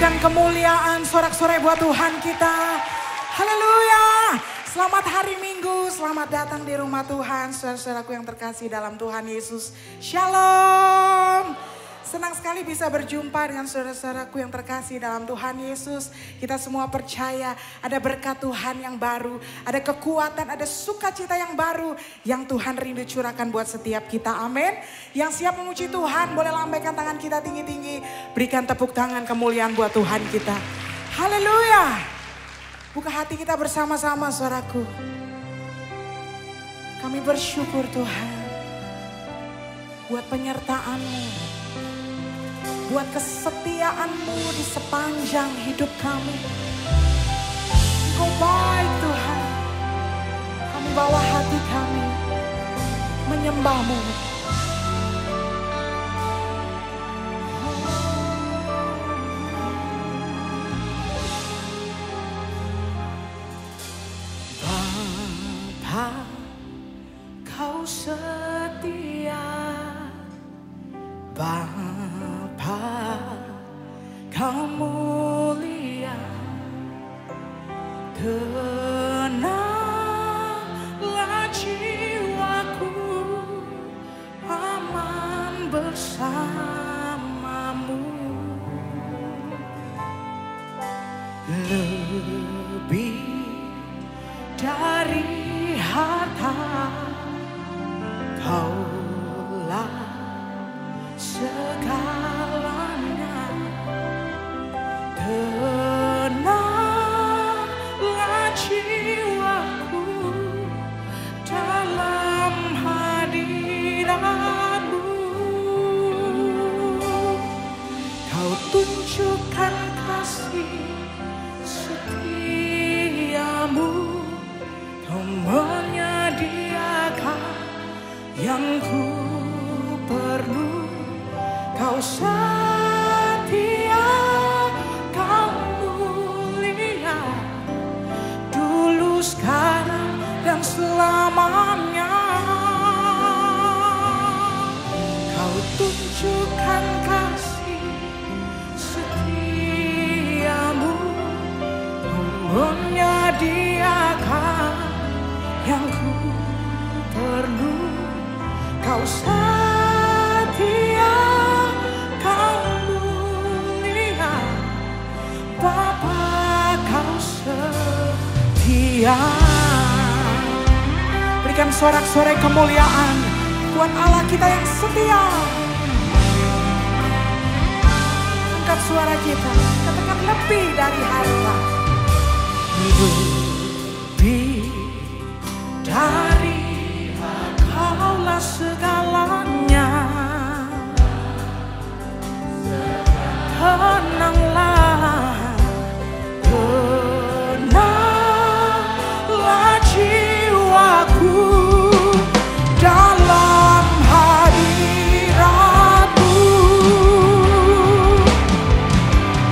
Berikan kemuliaan sorak-sorai buat Tuhan kita. Haleluya. Selamat hari Minggu, selamat datang di rumah Tuhan. Saudara-saudaraku yang terkasih dalam Tuhan Yesus. Shalom. Senang sekali bisa berjumpa dengan saudara-saudaraku yang terkasih dalam Tuhan Yesus. Kita semua percaya ada berkat Tuhan yang baru, ada kekuatan, ada sukacita yang baru yang Tuhan rindu curahkan buat setiap kita. Amin. Yang siap memuji Tuhan boleh lambaikan tangan kita tinggi-tinggi. Berikan tepuk tangan kemuliaan buat Tuhan kita. Haleluya. Buka hati kita bersama-sama, saudaraku. Kami bersyukur Tuhan buat penyertaan-Mu. Buat kesetiaan-Mu di sepanjang hidup kami. Engkau baik Tuhan. Kami bawa hati kami menyembah-Mu. Bapa, Kau setia. Bapa, Kau mulia, tenanglah jiwaku, aman bersama-Mu. Lebih dari harta, Kaulah segalanya. Tenanglah jiwaku dalam hadirat-Mu. Kau tunjukkan kasih setia-Mu. Kau menyediakan yang ku perlu. Kau setia, Kau mulia, dulu, sekarang, dan selamanya. Kau tunjukkan kasih setia-Mu. Kau menyediakan yang ku perlu. Kau setia, Kau mulia, Bapa, Kau setia. Berikan sorak-sorai kemuliaan buat Allah kita yang setia. Angkat suara kita, katakan lebih dari harta. Lebih dari Kaulah segalanya. Tenanglah, tenanglah jiwaku dalam hadirat-Mu.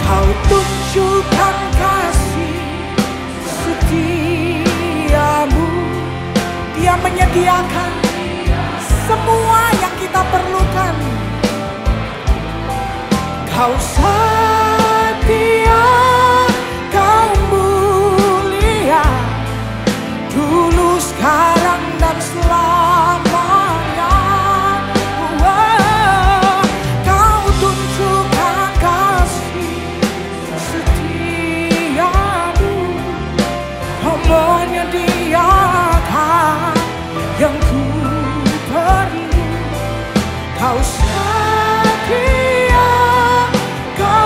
Kau tunjukkan kasih setia-Mu. Dia menyediakan semua yang kita perlukan. Kau setia, Kau mulia, dulu, sekarang, dan selamanya. Kau tunjukkan kasih setia-Mu. Kau menyediakan yang ku perlu. Kau setia, Kau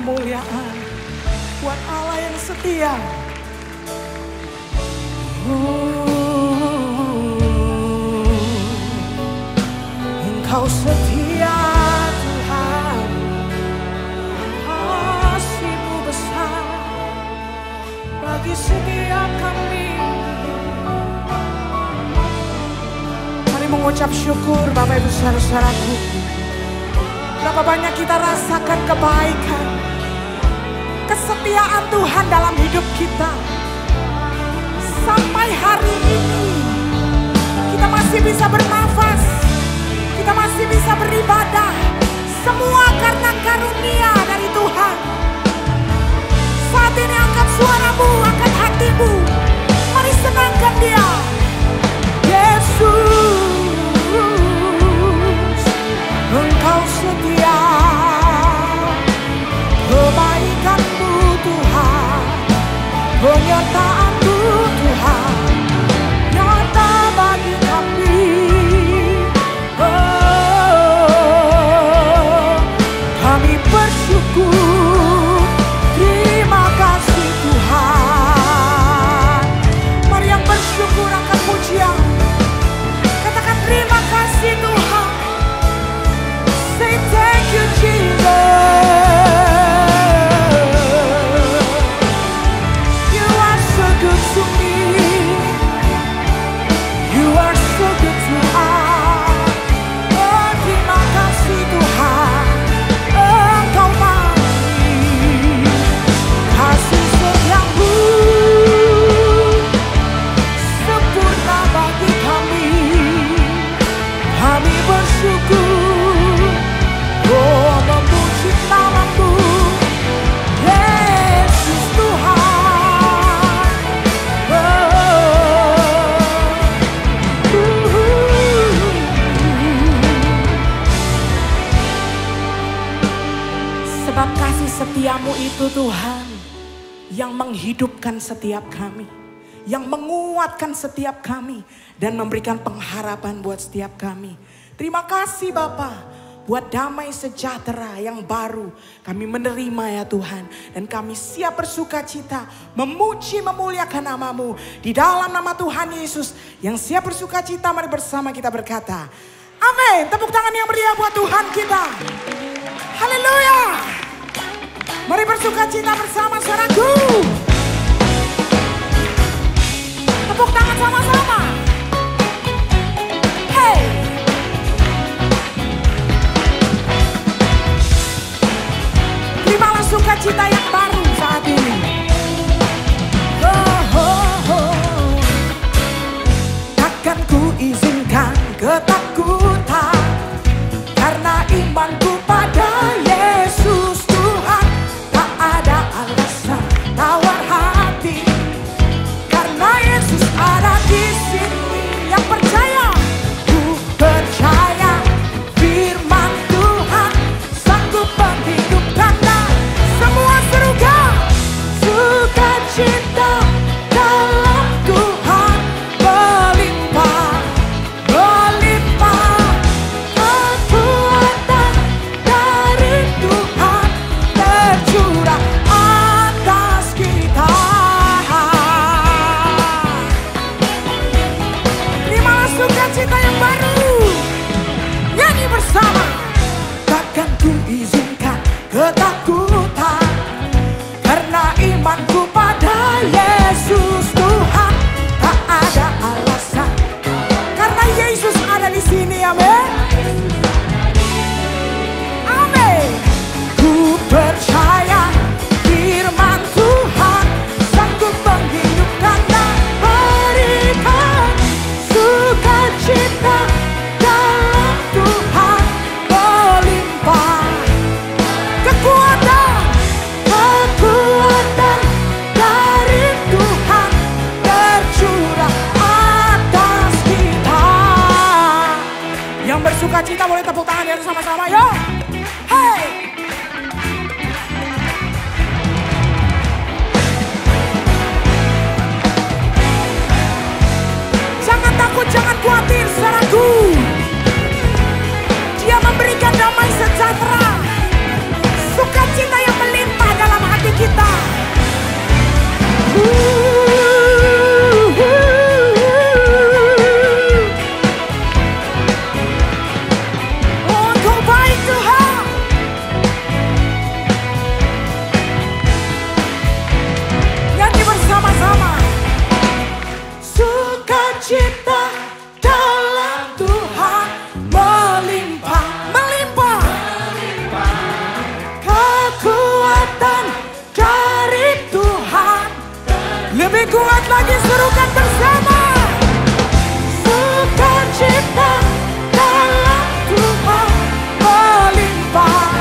kemuliaan buat Allah yang setia. Engkau setia Tuhan, kasih-Mu besar bagi setiap kami. Mari mengucap syukur Bapak Ibu saudara-saudaraku. Berapa banyak kita rasakan kebaikan, kesetiaan Tuhan dalam hidup kita. Sampai hari ini kita masih bisa bernafas, kita masih bisa beribadah. Semua karena karunia dari Tuhan. Saat ini angkat suaramu, angkat hatimu. Mari senangkan Dia. Yesus, Engkau setia. Kebaikan-Mu Tuhan, penyertaan-Mu Tuhan, nyata bagi kami. Kami bersyukur, terima kasih Tuhan. Mari yang bersyukur angkat pujian, katakan terima kasih Tuhan. Say thank you Jesus. You are so good to me. You are so good to us. Oh terima kasih Tuhan. Engkau bagi kasih setiamu sempurna bagi kami. Kami bersyukur, oh memuji nama-Mu, Yesus Tuhan. Sebab kasih setia-Mu itu Tuhan yang menghidupkan setiap kami, yang menguatkan setiap kami, dan memberikan pengharapan buat setiap kami. Terima kasih Bapa, buat damai sejahtera yang baru kami menerima ya Tuhan. Dan kami siap bersuka cita, memuji memuliakan nama-Mu. Di dalam nama Tuhan Yesus yang siap bersuka cita, mari bersama kita berkata, amin. Tepuk tangan yang meriah buat Tuhan kita. Haleluya. Mari bersuka cita bersama saudaraku. Tepuk tangan sama-sama. Hey. Terimalah sukacita yang baru saat ini. Oh, oh, oh. Takkan ku izinkan ketakutan, karena imanku pada Yesus Tuhan. Tak ada alasan tawar hati, karena Yesus ada di sini. Yang percaya, ku percaya firman Tuhan sanggup menghidupkan. Semua serukan sukacita dalam Tuhan melimpah, melimpah. Kekuatan dari Tuhan tercurah atas kita. Terimalah sukacita yang baru. Nyanyi bersama. Takkan ku izinkan ketakutan, karena imanku pada Yesus Tuhan. Tak ada alasan, karena Yesus ada di sini. Amin. Amin. Ku percaya firman Tuhan sanggup menghidupkan dan berikan sukacita dalam Tuhan melimpah. Kekuatan, kekuatan dari Tuhan tercurah atas kita. Yang bersuka cita boleh tepuk tangan ya sama-sama yo. Hey. Jangan takut, jangan khawatir saudaraku. Dia memberikan damai sejahtera, sukacita yang melimpah kuat lagi, serukan bersama. Sukacita dalam Tuhan melimpah,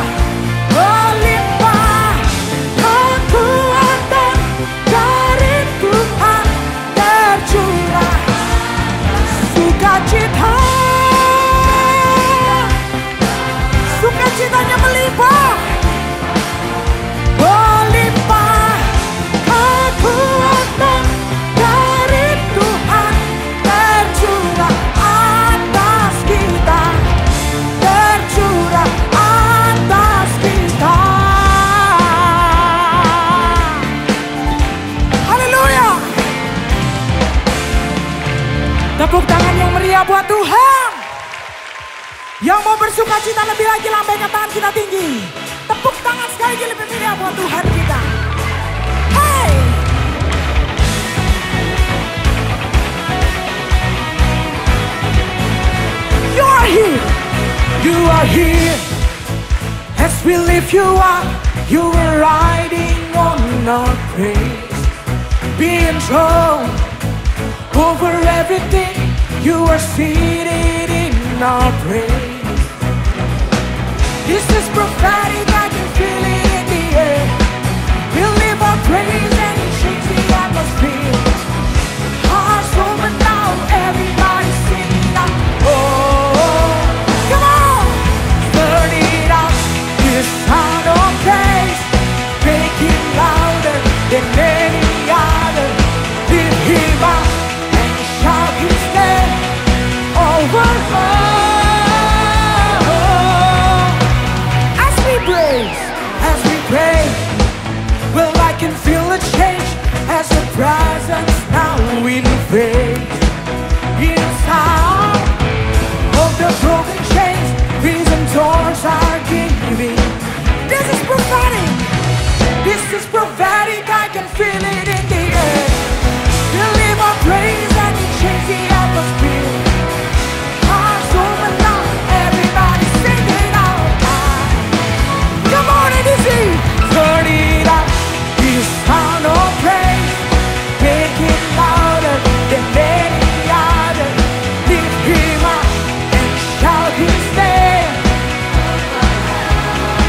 melimpah. Kekuatan dari Tuhan tercurah. Sukacita, sukacitanya melimpah, melimpah. Kekuatan dari Tuhan tercurah atas kita, tercurah atas kita. Haleluya. Tepuk tangan yang meriah buat Tuhan. Yang mau bersuka cita lebih lagi, lambaikan tangan kita tinggi. Tepuk tangan sekali lagi lebih meriah buat Tuhan kita. Hey! You are here. You are here. As we lift you up, you are riding on our praise. Being strong over everything, you are seated in our praise. This is prophetic, I can feel it in the air. We live our praise and it shakes the atmosphere. Hearts open now, everybody sing it out. Oh, come on! Turn it up, this sound of praise. Make it louder than any other. Lift him up and shout his name over all. As we pray, well, I can feel a change as the presence now invades. In sound of the broken chains, prison doors are giving. This is prophetic. This is prophetic. I can feel it in the air. Believe our praise and it changes the atmosphere. Hearts open now, everybody sing it out. Come on, EDC! Turn it up, this sound of praise. Make it louder than any other. Lift him up and shout his name.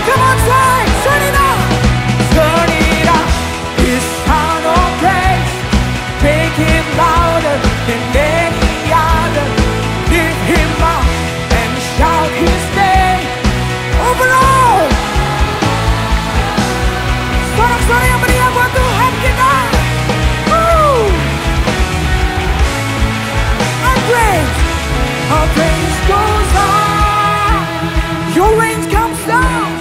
Come on, say, turn it up! Turn it up, this sound of praise. Make it louder than any other. Lift him up and shout his name. Overall! Sorak-sorak yang meriah buat Tuhan kita. Our praise goes on. Your rain comes down.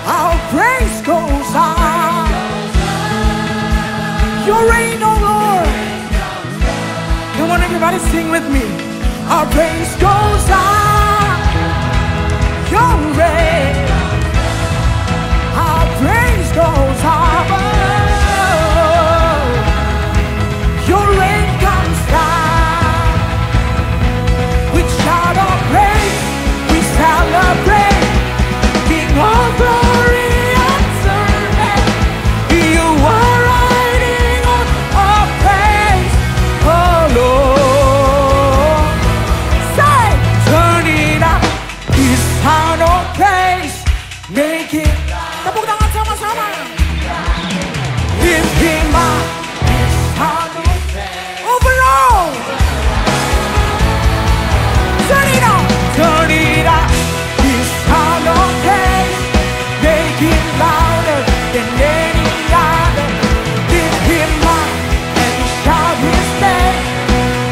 Our praise goes on. Your reign, oh Lord. Come on, everybody, sing with me. Our praise goes on. Your reign. Our praise goes on. Your reign comes down. We shout our praise. We celebrate. King of glory and servant. You are riding on our praise. Oh Lord. Say, turn it up. This sound of praise. Make it. Tepuk tangan sama-sama. Lift him up. This sound of praise. Overall. Turn it up. Turn it up. This sound of praise. Make it louder than any other. Lift him up and shout his name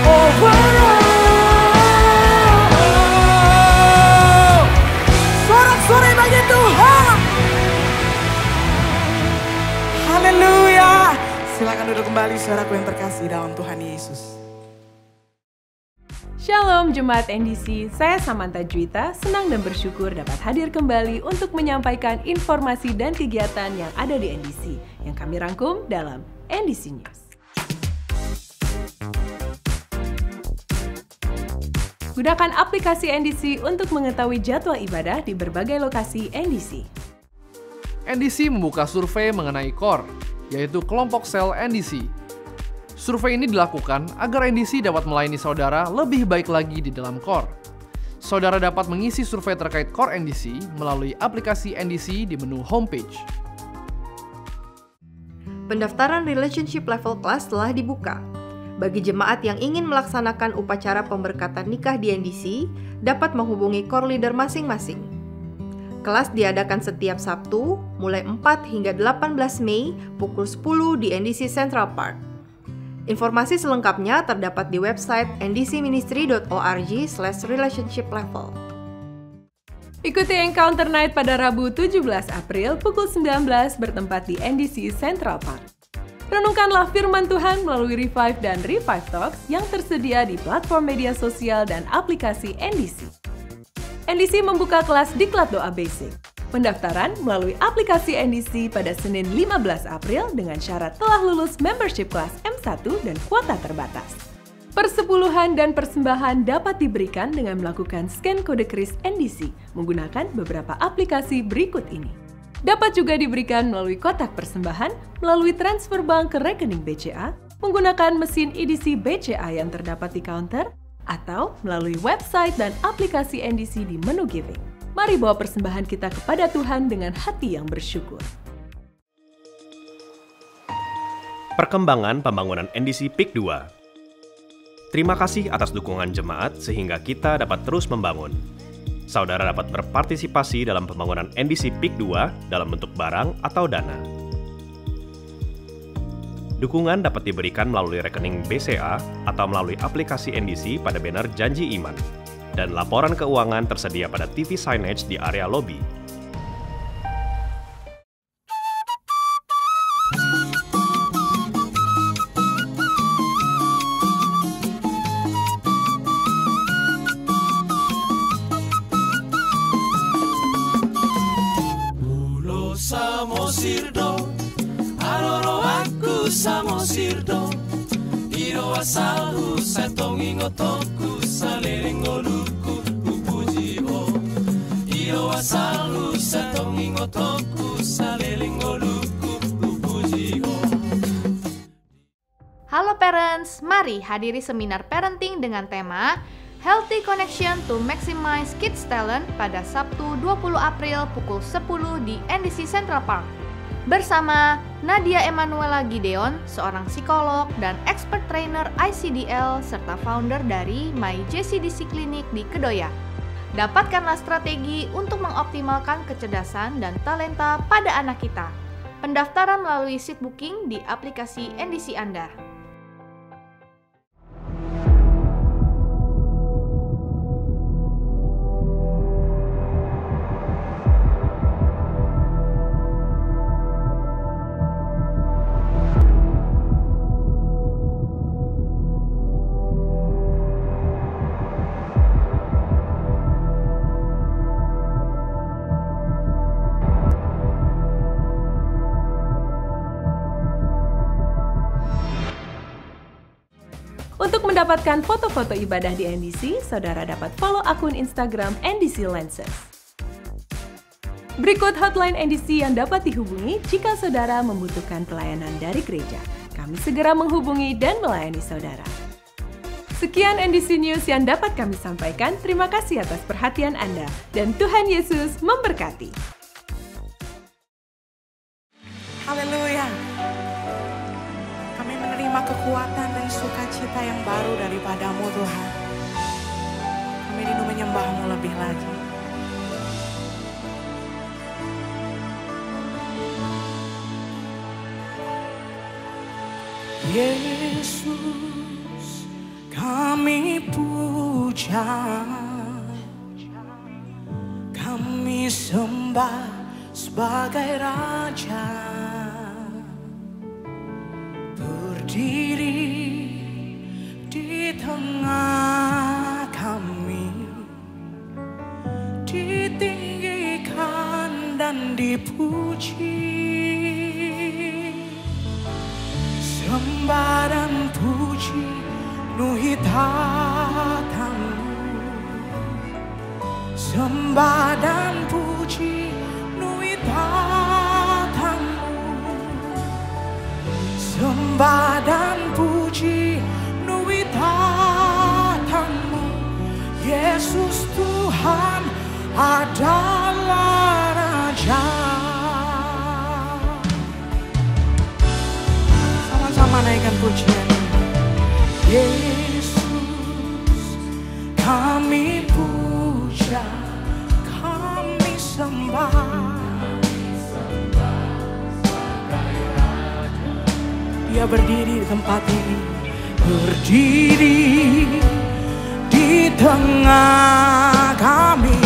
overall. Sorak-sorai bagi Tuhan. Haleluya. Silakan duduk kembali, saudaraku yang terkasih dalam Tuhan Yesus. Shalom Jemaat NDC, saya Samantha Juwita, senang dan bersyukur dapat hadir kembali untuk menyampaikan informasi dan kegiatan yang ada di NDC yang kami rangkum dalam NDC News. Gunakan aplikasi NDC untuk mengetahui jadwal ibadah di berbagai lokasi NDC. NDC membuka survei mengenai KOR, yaitu kelompok sel NDC. Survei ini dilakukan agar NDC dapat melayani saudara lebih baik lagi di dalam core. Saudara dapat mengisi survei terkait core NDC melalui aplikasi NDC di menu homepage. Pendaftaran relationship level class telah dibuka. Bagi jemaat yang ingin melaksanakan upacara pemberkatan nikah di NDC, dapat menghubungi core leader masing-masing. Kelas diadakan setiap Sabtu, mulai 4 hingga 18 Mei, pukul 10 di NDC Central Park. Informasi selengkapnya terdapat di website ndcministry.org/relationship-level. Ikuti Encounter Night pada Rabu 17 April pukul 19 bertempat di NDC Central Park. Renungkanlah firman Tuhan melalui Revive dan Revive Talks yang tersedia di platform media sosial dan aplikasi NDC. NDC membuka kelas Diklat Doa Basic. Pendaftaran melalui aplikasi NDC pada Senin 15 April dengan syarat telah lulus membership kelas M1 dan kuota terbatas. Persepuluhan dan persembahan dapat diberikan dengan melakukan scan kode kris NDC menggunakan beberapa aplikasi berikut ini. Dapat juga diberikan melalui kotak persembahan, melalui transfer bank ke rekening BCA, menggunakan mesin EDC BCA yang terdapat di counter, atau melalui website dan aplikasi NDC di menu giving. Mari bawa persembahan kita kepada Tuhan dengan hati yang bersyukur. Perkembangan pembangunan NDC PIK 2. Terima kasih atas dukungan jemaat sehingga kita dapat terus membangun. Saudara dapat berpartisipasi dalam pembangunan NDC PIK 2 dalam bentuk barang atau dana. Dukungan dapat diberikan melalui rekening BCA atau melalui aplikasi NDC pada banner Janji Iman. Dan laporan keuangan tersedia pada TV signage di area lobi. Pulo Samosirdo, aroro aku Samosirdo, iro asalu satongi ngotoku salelengolu. Asalu satongi ngotoku salelengoluku upujiho. Halo parents, mari hadiri seminar parenting dengan tema Healthy Connection to Maximize Kids Talent pada Sabtu 20 April pukul 10 di NDC Central Park. Bersama Nadia Emanuela Gideon, seorang psikolog dan expert trainer ICDL serta founder dari My JCDC Clinic di Kedoya. Dapatkanlah strategi untuk mengoptimalkan kecerdasan dan talenta pada anak kita. Pendaftaran melalui seat booking di aplikasi NDC Anda. Untuk mendapatkan foto-foto ibadah di NDC, saudara dapat follow akun Instagram NDC Lenses. Berikut hotline NDC yang dapat dihubungi jika saudara membutuhkan pelayanan dari gereja. Kami segera menghubungi dan melayani saudara. Sekian NDC News yang dapat kami sampaikan. Terima kasih atas perhatian Anda, dan Tuhan Yesus memberkati. Haleluya. Kami menerima kekuatan dan sukacita yang baru daripadamu Tuhan. Kami rindu menyembahmu lebih lagi. Yesus, kami puja, kami sembah sebagai Raja. Berdiri di tengah kami, ditinggikan dan dipuji. Sembah dan puji penuhi tatamu. Sembah dan puji penuhi tatamu. sembah dan puji nuitatamu. Yesus Tuhan adalah Raja. Sama-sama naikkan pujian. Yesus kami puja, kami sembah. Dia berdiri di tempat ini, berdiri di tengah kami,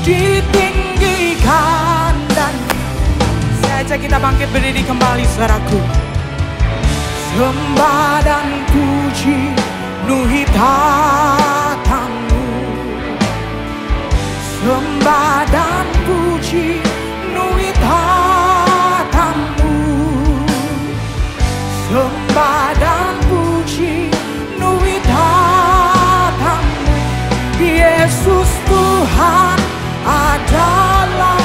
ditinggikan. Dan saya ajak kita bangkit berdiri kembali, saudaraku. Sembah dan puji nuitatamu, sembah dan puji nuitatamu, sembah dan puji nuitatamu. Yesus Tuhan adalah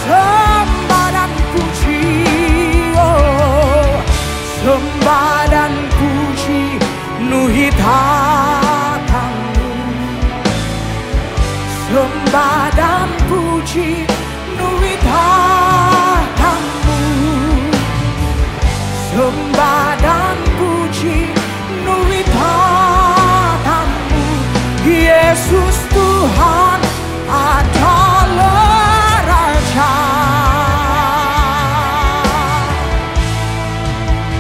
sembah dan puji, oh, sembah dan puji nuitatamu, sembah dan puji nuitatamu, sembah dan puji nuitatamu. Yesus Tuhan adalah Raja.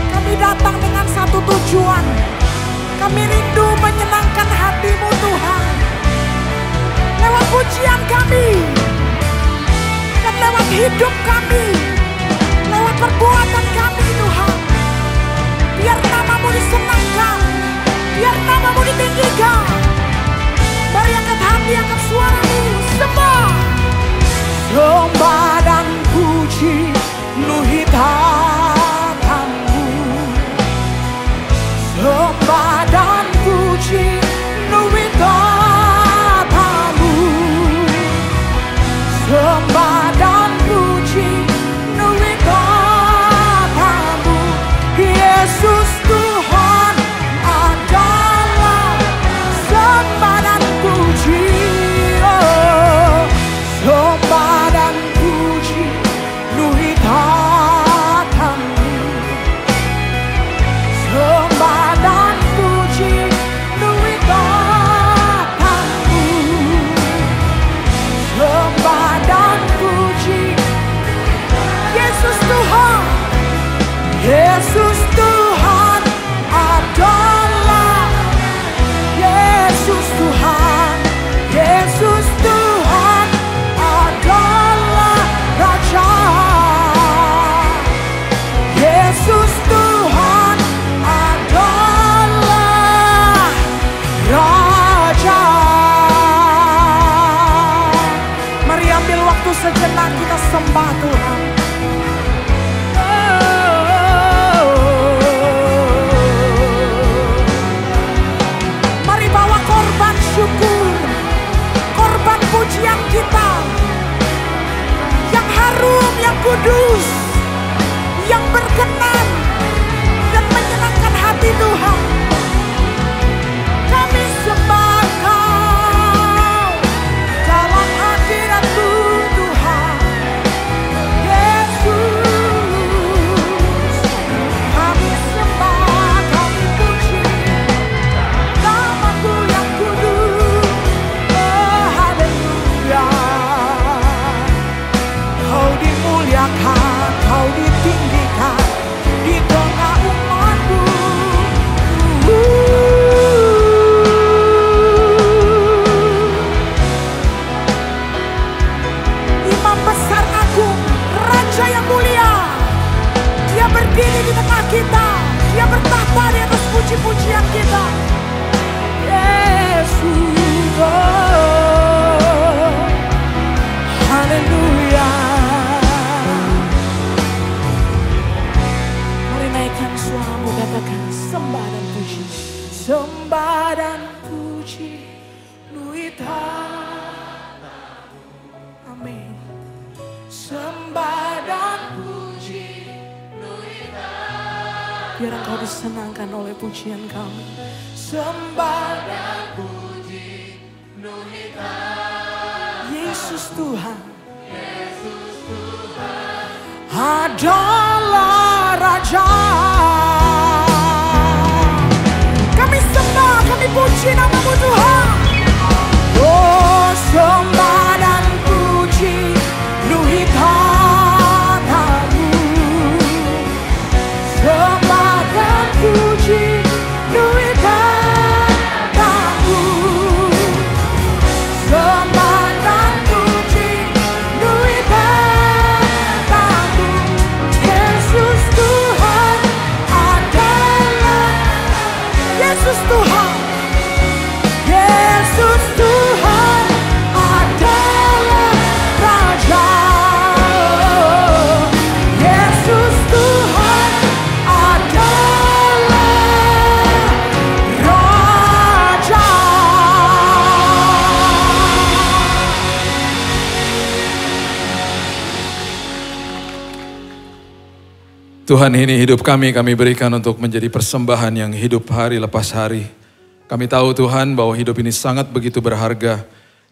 Kami datang dengan satu tujuan. Kami rindu menyenangkan hati-Mu Tuhan. Lewat pujian kami, dan lewat hidup kami, lewat perbuatan kami Tuhan. Biar nama-Mu disenangkan, biar nama-Mu ditinggikan. Mari angkat hati, angkat suara-Mu, sembah. Sembah dan puji nuitatamu, sembah dan puji nuitatamu, sembah dan puji nuitatamu. Yesus Tuhan adalah sembah dan puji, oh, sembah dan puji nuitatamu, sembah dan puji nuitatamu, sembah dan puji. Yesus Tuhan, Yesus Tuhan adalah, Yesus Tuhan, Yesus Tuhan adalah Raja. Yesus Tuhan adalah Raja. Mari ambil waktu sejenak kita sembah Tuhan. Mari bawa korban syukur, korban pujian kita yang harum, yang kudus, yang berkenan dan menyenangkan hati Tuhan. Kami sembah Kau dalam hadirat-Mu Tuhan. Yesus, kami sembah, kami puji nama-Mu yang kudus. Oh, haleluya. Kau dimuliakan, Kau ditinggikan di tengah umat-Mu. Imam besar agung, Raja yang mulia, Dia berdiri di tengah kita, Dia bertahta di atas puji-pujian kita. Yesus, oh, haleluya. Mari naikkan suaramu, katakan sembah dan puji, sembah dan puji nuitatamu. Amin. Sembah dan puji nuitatamu. Biar Engkau disenangkan oleh pujian kami. Sembah dan puji Yesus Tuhan. Adalah Raja. Kami sembah, kami puji nama-Mu Tuhan. Oh, sembah dan puji penuhi tatamu. Sembah dan puji penuhi tatamu. Sembah dan puji penuhi tatamu. Yesus Tuhan adalah Yesus Tuhan. Yesus Tuhan adalah Raja. Yesus Tuhan adalah Raja. Tuhan, ini hidup kami berikan untuk menjadi persembahan yang hidup hari lepas hari. Kami tahu Tuhan bahwa hidup ini sangat begitu berharga.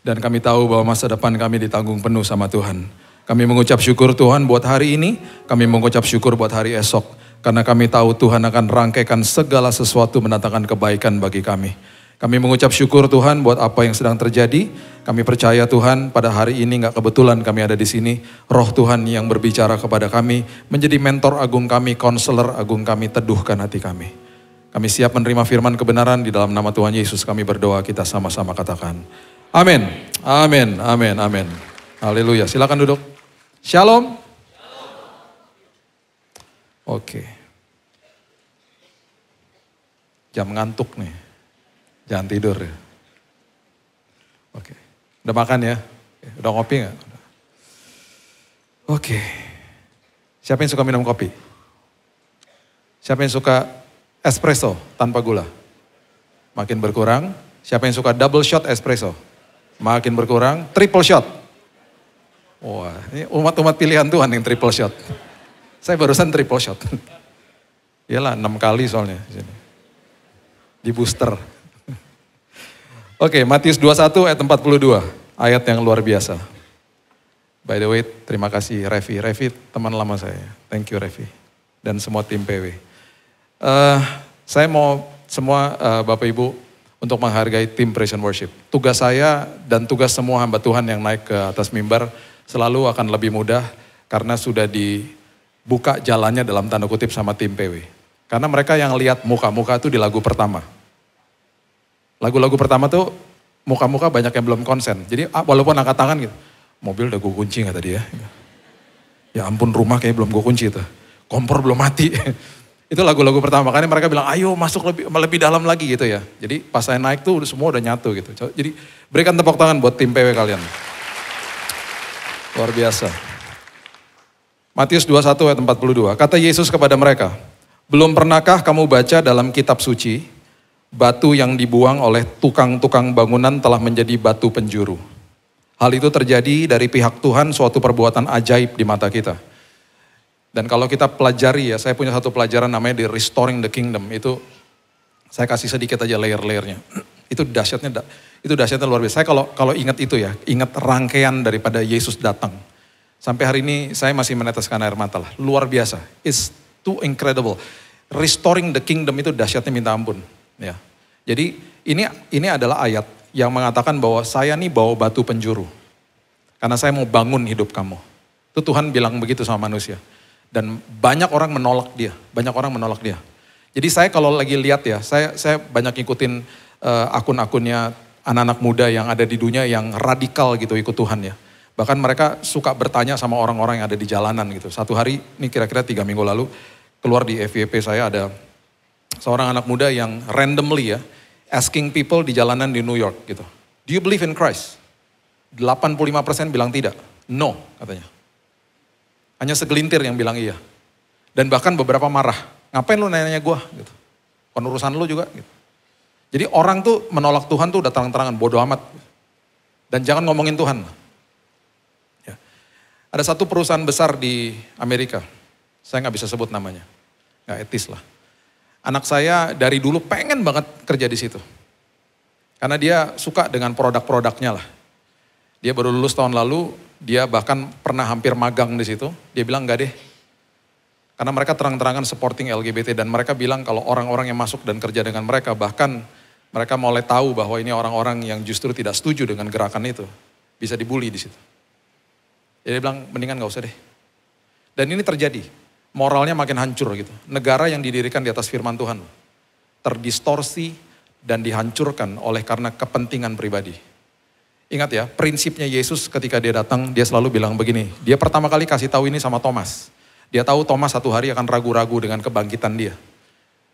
Dan kami tahu bahwa masa depan kami ditanggung penuh sama Tuhan. Kami mengucap syukur Tuhan buat hari ini. Kami mengucap syukur buat hari esok. Karena kami tahu Tuhan akan rangkaikan segala sesuatu mendatangkan kebaikan bagi kami. Kami mengucap syukur Tuhan buat apa yang sedang terjadi. Kami percaya Tuhan pada hari ini gak kebetulan kami ada di sini. Roh Tuhan yang berbicara kepada kami, menjadi mentor agung kami, konselor agung kami, teduhkan hati kami. Kami siap menerima firman kebenaran di dalam nama Tuhan Yesus. Kami berdoa, kita sama-sama katakan. Amin, amin, amin, amin. Haleluya, silakan duduk. Shalom. Oke. Jam ngantuk nih. Jangan tidur ya. Oke. Udah makan ya? Udah ngopi gak? Oke. Siapa yang suka minum kopi? Siapa yang suka espresso tanpa gula? Makin berkurang. Siapa yang suka double shot espresso? Makin berkurang. Triple shot. Wah, ini umat-umat pilihan Tuhan yang triple shot. Saya barusan triple shot. Iyalah 6 kali soalnya di sini. Di booster. Oke, Matius 21 ayat 42. Ayat yang luar biasa. By the way, terima kasih Revi. Revi teman lama saya. Thank you Revi. Dan semua tim PW. Saya mau semua Bapak Ibu untuk menghargai tim Praise and Worship. Tugas saya dan tugas semua hamba Tuhan yang naik ke atas mimbar selalu akan lebih mudah karena sudah dibuka jalannya dalam tanda kutip sama tim PW. Karena mereka yang lihat muka-muka itu di lagu pertama. Lagu-lagu pertama tuh muka-muka banyak yang belum konsen. Jadi walaupun angkat tangan gitu, mobil udah gue kunci gak tadi ya? Ya ampun rumah kayaknya belum gue kunci itu. Kompor belum mati. Itu lagu-lagu pertama. Makanya mereka bilang ayo masuk lebih dalam lagi gitu ya. Jadi pas saya naik tuh semua udah nyatu gitu. Jadi berikan tepuk tangan buat tim PW kalian. Luar biasa. Matius 21 ayat 42. Kata Yesus kepada mereka, belum pernahkah kamu baca dalam kitab suci, batu yang dibuang oleh tukang-tukang bangunan telah menjadi batu penjuru. Hal itu terjadi dari pihak Tuhan, suatu perbuatan ajaib di mata kita. Dan kalau kita pelajari ya, saya punya satu pelajaran namanya di Restoring the Kingdom. Itu saya kasih sedikit aja layer-layernya. Itu dahsyatnya luar biasa. Saya kalau ingat itu ya, ingat rangkaian daripada Yesus datang. Sampai hari ini saya masih meneteskan air mata lah. Luar biasa. It's too incredible. Restoring the Kingdom itu dahsyatnya minta ampun. Ya, jadi ini adalah ayat yang mengatakan bahwa saya nih bawa batu penjuru. Karena saya mau bangun hidup kamu. Itu Tuhan bilang begitu sama manusia. Dan banyak orang menolak dia. Jadi saya kalau lagi lihat ya, saya banyak ngikutin akun-akunnya anak-anak muda yang ada di dunia yang radikal gitu ikut Tuhan ya. Bahkan mereka suka bertanya sama orang-orang yang ada di jalanan gitu. Satu hari, ini kira-kira 3 minggu lalu, keluar di FYP saya ada seorang anak muda yang randomly ya, asking people di jalanan di New York gitu. Do you believe in Christ? 85% bilang tidak. No, katanya. Hanya segelintir yang bilang iya. Dan bahkan beberapa marah. Ngapain lu nanya gue? Gitu. Kan urusan lu juga. Gitu. Jadi orang tuh menolak Tuhan tuh udah terang-terangan, bodoh amat. Dan jangan ngomongin Tuhan. Ya. Ada satu perusahaan besar di Amerika. Saya gak bisa sebut namanya. Gak etis lah. Anak saya dari dulu pengen banget kerja di situ. Karena dia suka dengan produk-produknya lah. Dia baru lulus tahun lalu, dia bahkan pernah hampir magang di situ. Dia bilang enggak deh. Karena mereka terang-terangan supporting LGBT dan mereka bilang kalau orang-orang yang masuk dan kerja dengan mereka, bahkan mereka mulai tahu bahwa ini orang-orang yang justru tidak setuju dengan gerakan itu. Bisa dibully di situ. Jadi dia bilang mendingan gak usah deh. Dan ini terjadi. Moralnya makin hancur gitu. Negara yang didirikan di atas firman Tuhan. Terdistorsi dan dihancurkan oleh karena kepentingan pribadi. Ingat ya, prinsipnya Yesus ketika dia datang, dia selalu bilang begini. Dia pertama kali kasih tahu ini sama Thomas. Dia tahu Thomas satu hari akan ragu-ragu dengan kebangkitan dia.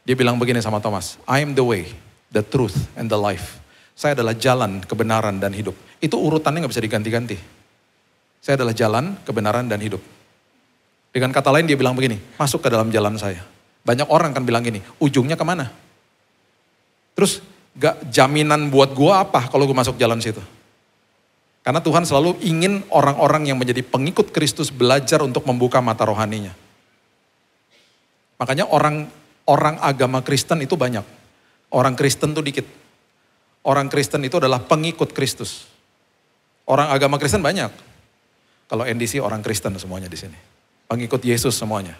Dia bilang begini sama Thomas, I am the way, the truth, and the life. Saya adalah jalan, kebenaran, dan hidup. Itu urutannya gak bisa diganti-ganti. Saya adalah jalan, kebenaran, dan hidup. Dengan kata lain dia bilang begini, masuk ke dalam jalan saya. Banyak orang kan bilang gini, ujungnya kemana? Terus gak jaminan buat gua apa kalau gua masuk jalan situ? Karena Tuhan selalu ingin orang-orang yang menjadi pengikut Kristus belajar untuk membuka mata rohaninya. Makanya orang agama Kristen itu banyak. Orang Kristen itu dikit. Orang Kristen itu adalah pengikut Kristus. Orang agama Kristen banyak. Kalau NDC orang Kristen semuanya di sini. Pengikut Yesus semuanya.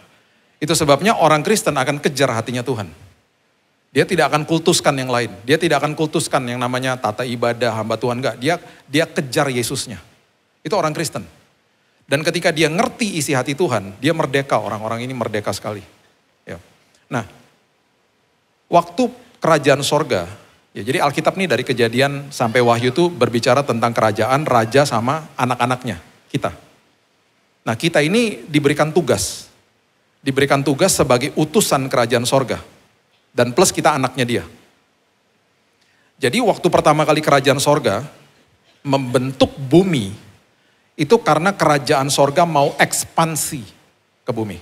Itu sebabnya orang Kristen akan kejar hatinya Tuhan. Dia tidak akan kultuskan yang lain. Dia tidak akan kultuskan yang namanya tata ibadah, hamba Tuhan. Enggak, dia kejar Yesusnya. Itu orang Kristen. Dan ketika dia ngerti isi hati Tuhan, dia merdeka. Orang-orang ini merdeka sekali. Ya. Nah, waktu kerajaan sorga, ya jadi Alkitab nih dari Kejadian sampai Wahyu itu berbicara tentang kerajaan, raja sama anak-anaknya, kita. Nah kita ini diberikan tugas. Diberikan tugas sebagai utusan kerajaan sorga. Dan plus kita anaknya dia. Jadi waktu pertama kali kerajaan sorga membentuk bumi, itu karena kerajaan sorga mau ekspansi ke bumi.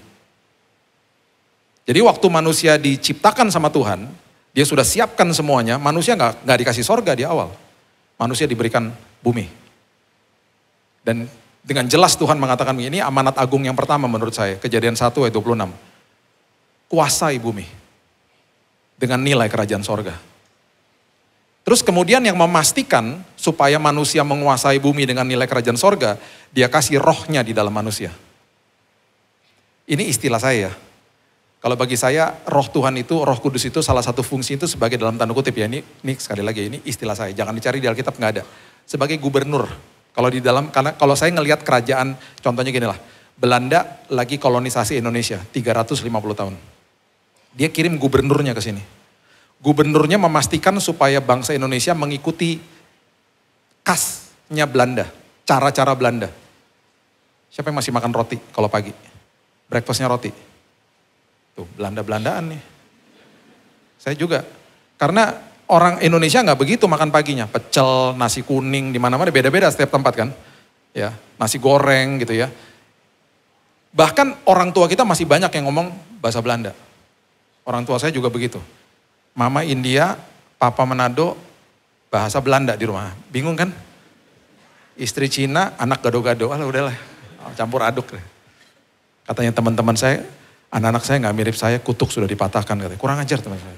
Jadi waktu manusia diciptakan sama Tuhan, dia sudah siapkan semuanya, manusia nggak dikasih sorga di awal. Manusia diberikan bumi. Dan dengan jelas Tuhan mengatakan ini amanat agung yang pertama menurut saya. Kejadian 1 ayat 26. Kuasai bumi. Dengan nilai kerajaan sorga. Terus kemudian yang memastikan supaya manusia menguasai bumi dengan nilai kerajaan sorga, dia kasih rohnya di dalam manusia. Ini istilah saya. Kalau bagi saya roh Tuhan itu, roh kudus itu salah satu fungsi itu sebagai dalam tanda kutip ya. Ini sekali lagi ini istilah saya. Jangan dicari di Alkitab, nggak ada. Sebagai gubernur. Kalau di dalam, karena kalau saya ngelihat kerajaan, contohnya gini lah. Belanda lagi kolonisasi Indonesia 350 tahun. Dia kirim gubernurnya ke sini. Gubernurnya memastikan supaya bangsa Indonesia mengikuti khasnya Belanda. Cara-cara Belanda. Siapa yang masih makan roti kalau pagi? Breakfastnya roti. Tuh, Belanda-Belandaan nih. Saya juga. Karena orang Indonesia nggak begitu makan paginya. Pecel, nasi kuning, di mana-mana beda-beda setiap tempat kan. Ya, nasi goreng gitu ya. Bahkan orang tua kita masih banyak yang ngomong bahasa Belanda. Orang tua saya juga begitu. Mama India, papa Manado, bahasa Belanda di rumah. Bingung kan? Istri Cina, anak gado-gado. Alah udahlah, campur aduk. Katanya teman-teman saya, anak-anak saya nggak mirip saya, kutuk sudah dipatahkan. Katanya. Kurang ajar teman saya.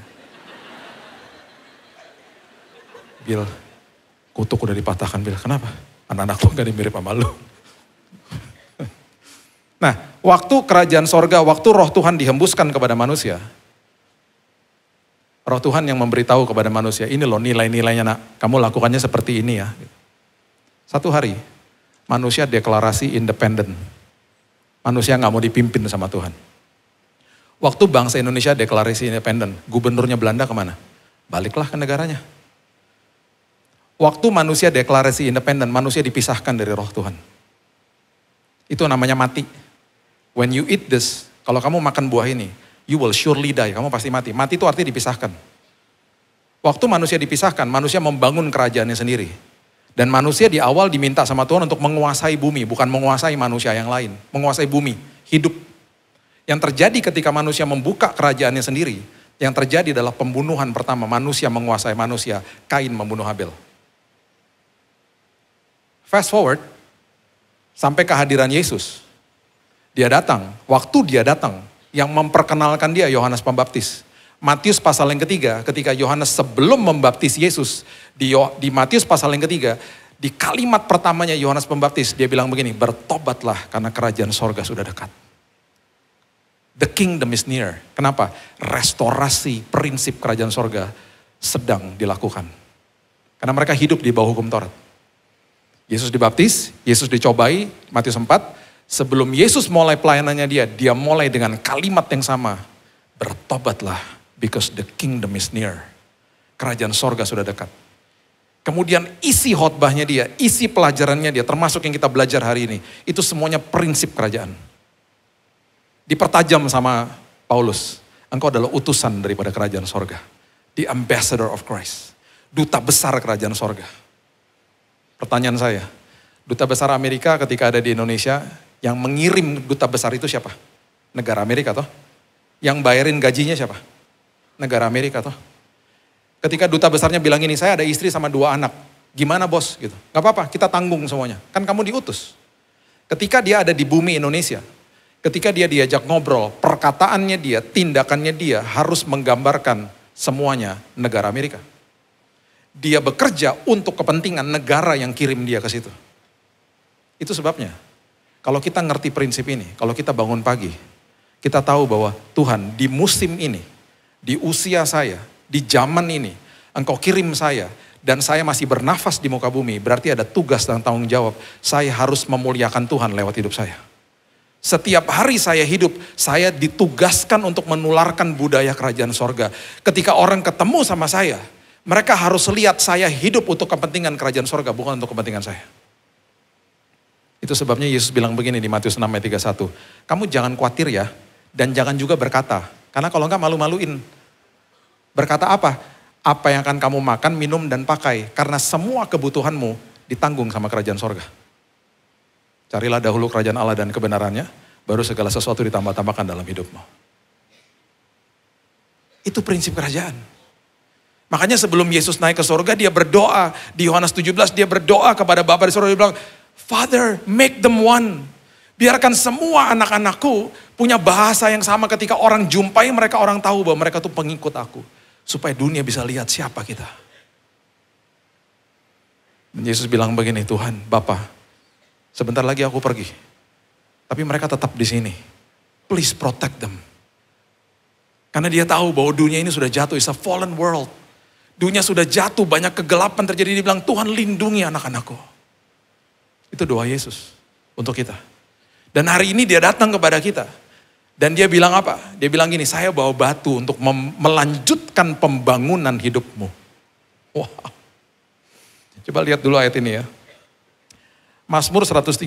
Bil, kutuk udah dipatahkan. Bil, kenapa? Anak-anak lu gak mirip sama lu. Nah, waktu kerajaan sorga, waktu roh Tuhan dihembuskan kepada manusia, roh Tuhan yang memberitahu kepada manusia, ini loh nilai-nilainya nak, kamu lakukannya seperti ini ya. Satu hari, manusia deklarasi independen. Manusia gak mau dipimpin sama Tuhan. Waktu bangsa Indonesia deklarasi independen, gubernurnya Belanda kemana? Baliklah ke negaranya. Waktu manusia deklarasi independen, manusia dipisahkan dari roh Tuhan. Itu namanya mati. When you eat this, kalau kamu makan buah ini, you will surely die, kamu pasti mati. Mati itu artinya dipisahkan. Waktu manusia dipisahkan, manusia membangun kerajaannya sendiri. Dan manusia di awal diminta sama Tuhan untuk menguasai bumi, bukan menguasai manusia yang lain. Menguasai bumi, hidup. Yang terjadi ketika manusia membuka kerajaannya sendiri, yang terjadi adalah pembunuhan pertama, manusia menguasai manusia, Kain membunuh Habel. Fast forward, sampai kehadiran Yesus. Dia datang, waktu dia datang, yang memperkenalkan dia Yohanes Pembaptis. Matius pasal yang ketiga, ketika Yohanes sebelum membaptis Yesus, di Matius pasal yang ketiga, di kalimat pertamanya Yohanes Pembaptis, dia bilang begini, bertobatlah karena kerajaan sorga sudah dekat. The kingdom is near. Kenapa? Restorasi prinsip kerajaan sorga sedang dilakukan. Karena mereka hidup di bawah hukum Taurat. Yesus dibaptis, Yesus dicobai, Matius 4. Sebelum Yesus mulai pelayanannya dia mulai dengan kalimat yang sama. Bertobatlah, because the kingdom is near. Kerajaan sorga sudah dekat. Kemudian isi khotbahnya dia, isi pelajarannya dia, termasuk yang kita belajar hari ini. Itu semuanya prinsip kerajaan. Dipertajam sama Paulus. Engkau adalah utusan daripada kerajaan sorga. The ambassador of Christ. Duta besar kerajaan sorga. Pertanyaan saya, duta besar Amerika ketika ada di Indonesia, yang mengirim duta besar itu siapa? Negara Amerika toh? Yang bayarin gajinya siapa? Negara Amerika toh? Ketika duta besarnya bilang ini, saya ada istri sama 2 anak. Gimana bos? Gitu. Gak apa-apa, kita tanggung semuanya. Kan kamu diutus. Ketika dia ada di bumi Indonesia, ketika dia diajak ngobrol, perkataannya dia, tindakannya dia harus menggambarkan semuanya negara Amerika. Dia bekerja untuk kepentingan negara yang kirim dia ke situ. Itu sebabnya, kalau kita ngerti prinsip ini, kalau kita bangun pagi, kita tahu bahwa Tuhan di musim ini, di usia saya, di zaman ini, Engkau kirim saya, dan saya masih bernafas di muka bumi, berarti ada tugas dan tanggung jawab. Saya harus memuliakan Tuhan lewat hidup saya. Setiap hari saya hidup, saya ditugaskan untuk menularkan budaya kerajaan sorga. Ketika orang ketemu sama saya, mereka harus lihat saya hidup untuk kepentingan kerajaan sorga, bukan untuk kepentingan saya. Itu sebabnya Yesus bilang begini di Matius 6 ayat 31. Kamu jangan khawatir ya, dan jangan juga berkata. Karena kalau enggak malu-maluin. Berkata apa? Apa yang akan kamu makan, minum, dan pakai. Karena semua kebutuhanmu ditanggung sama kerajaan sorga. Carilah dahulu kerajaan Allah dan kebenarannya, baru segala sesuatu ditambah-tambahkan dalam hidupmu. Itu prinsip kerajaan. Makanya sebelum Yesus naik ke sorga, dia berdoa. Di Yohanes 17 dia berdoa kepada Bapa di sorga, dia bilang, Father, make them one. Biarkan semua anak-anakku punya bahasa yang sama ketika orang jumpai mereka, orang tahu bahwa mereka tuh pengikut aku. Supaya dunia bisa lihat siapa kita. Dan Yesus bilang begini, Tuhan, Bapa, sebentar lagi aku pergi. Tapi mereka tetap di sini. Please protect them. Karena dia tahu bahwa dunia ini sudah jatuh, it's a fallen world. Dunia sudah jatuh, banyak kegelapan terjadi. Dia bilang, Tuhan lindungi anak-anakku. Itu doa Yesus untuk kita. Dan hari ini dia datang kepada kita. Dan dia bilang apa? Dia bilang gini, saya bawa batu untuk melanjutkan pembangunan hidupmu. Wow. Coba lihat dulu ayat ini ya. Mazmur 139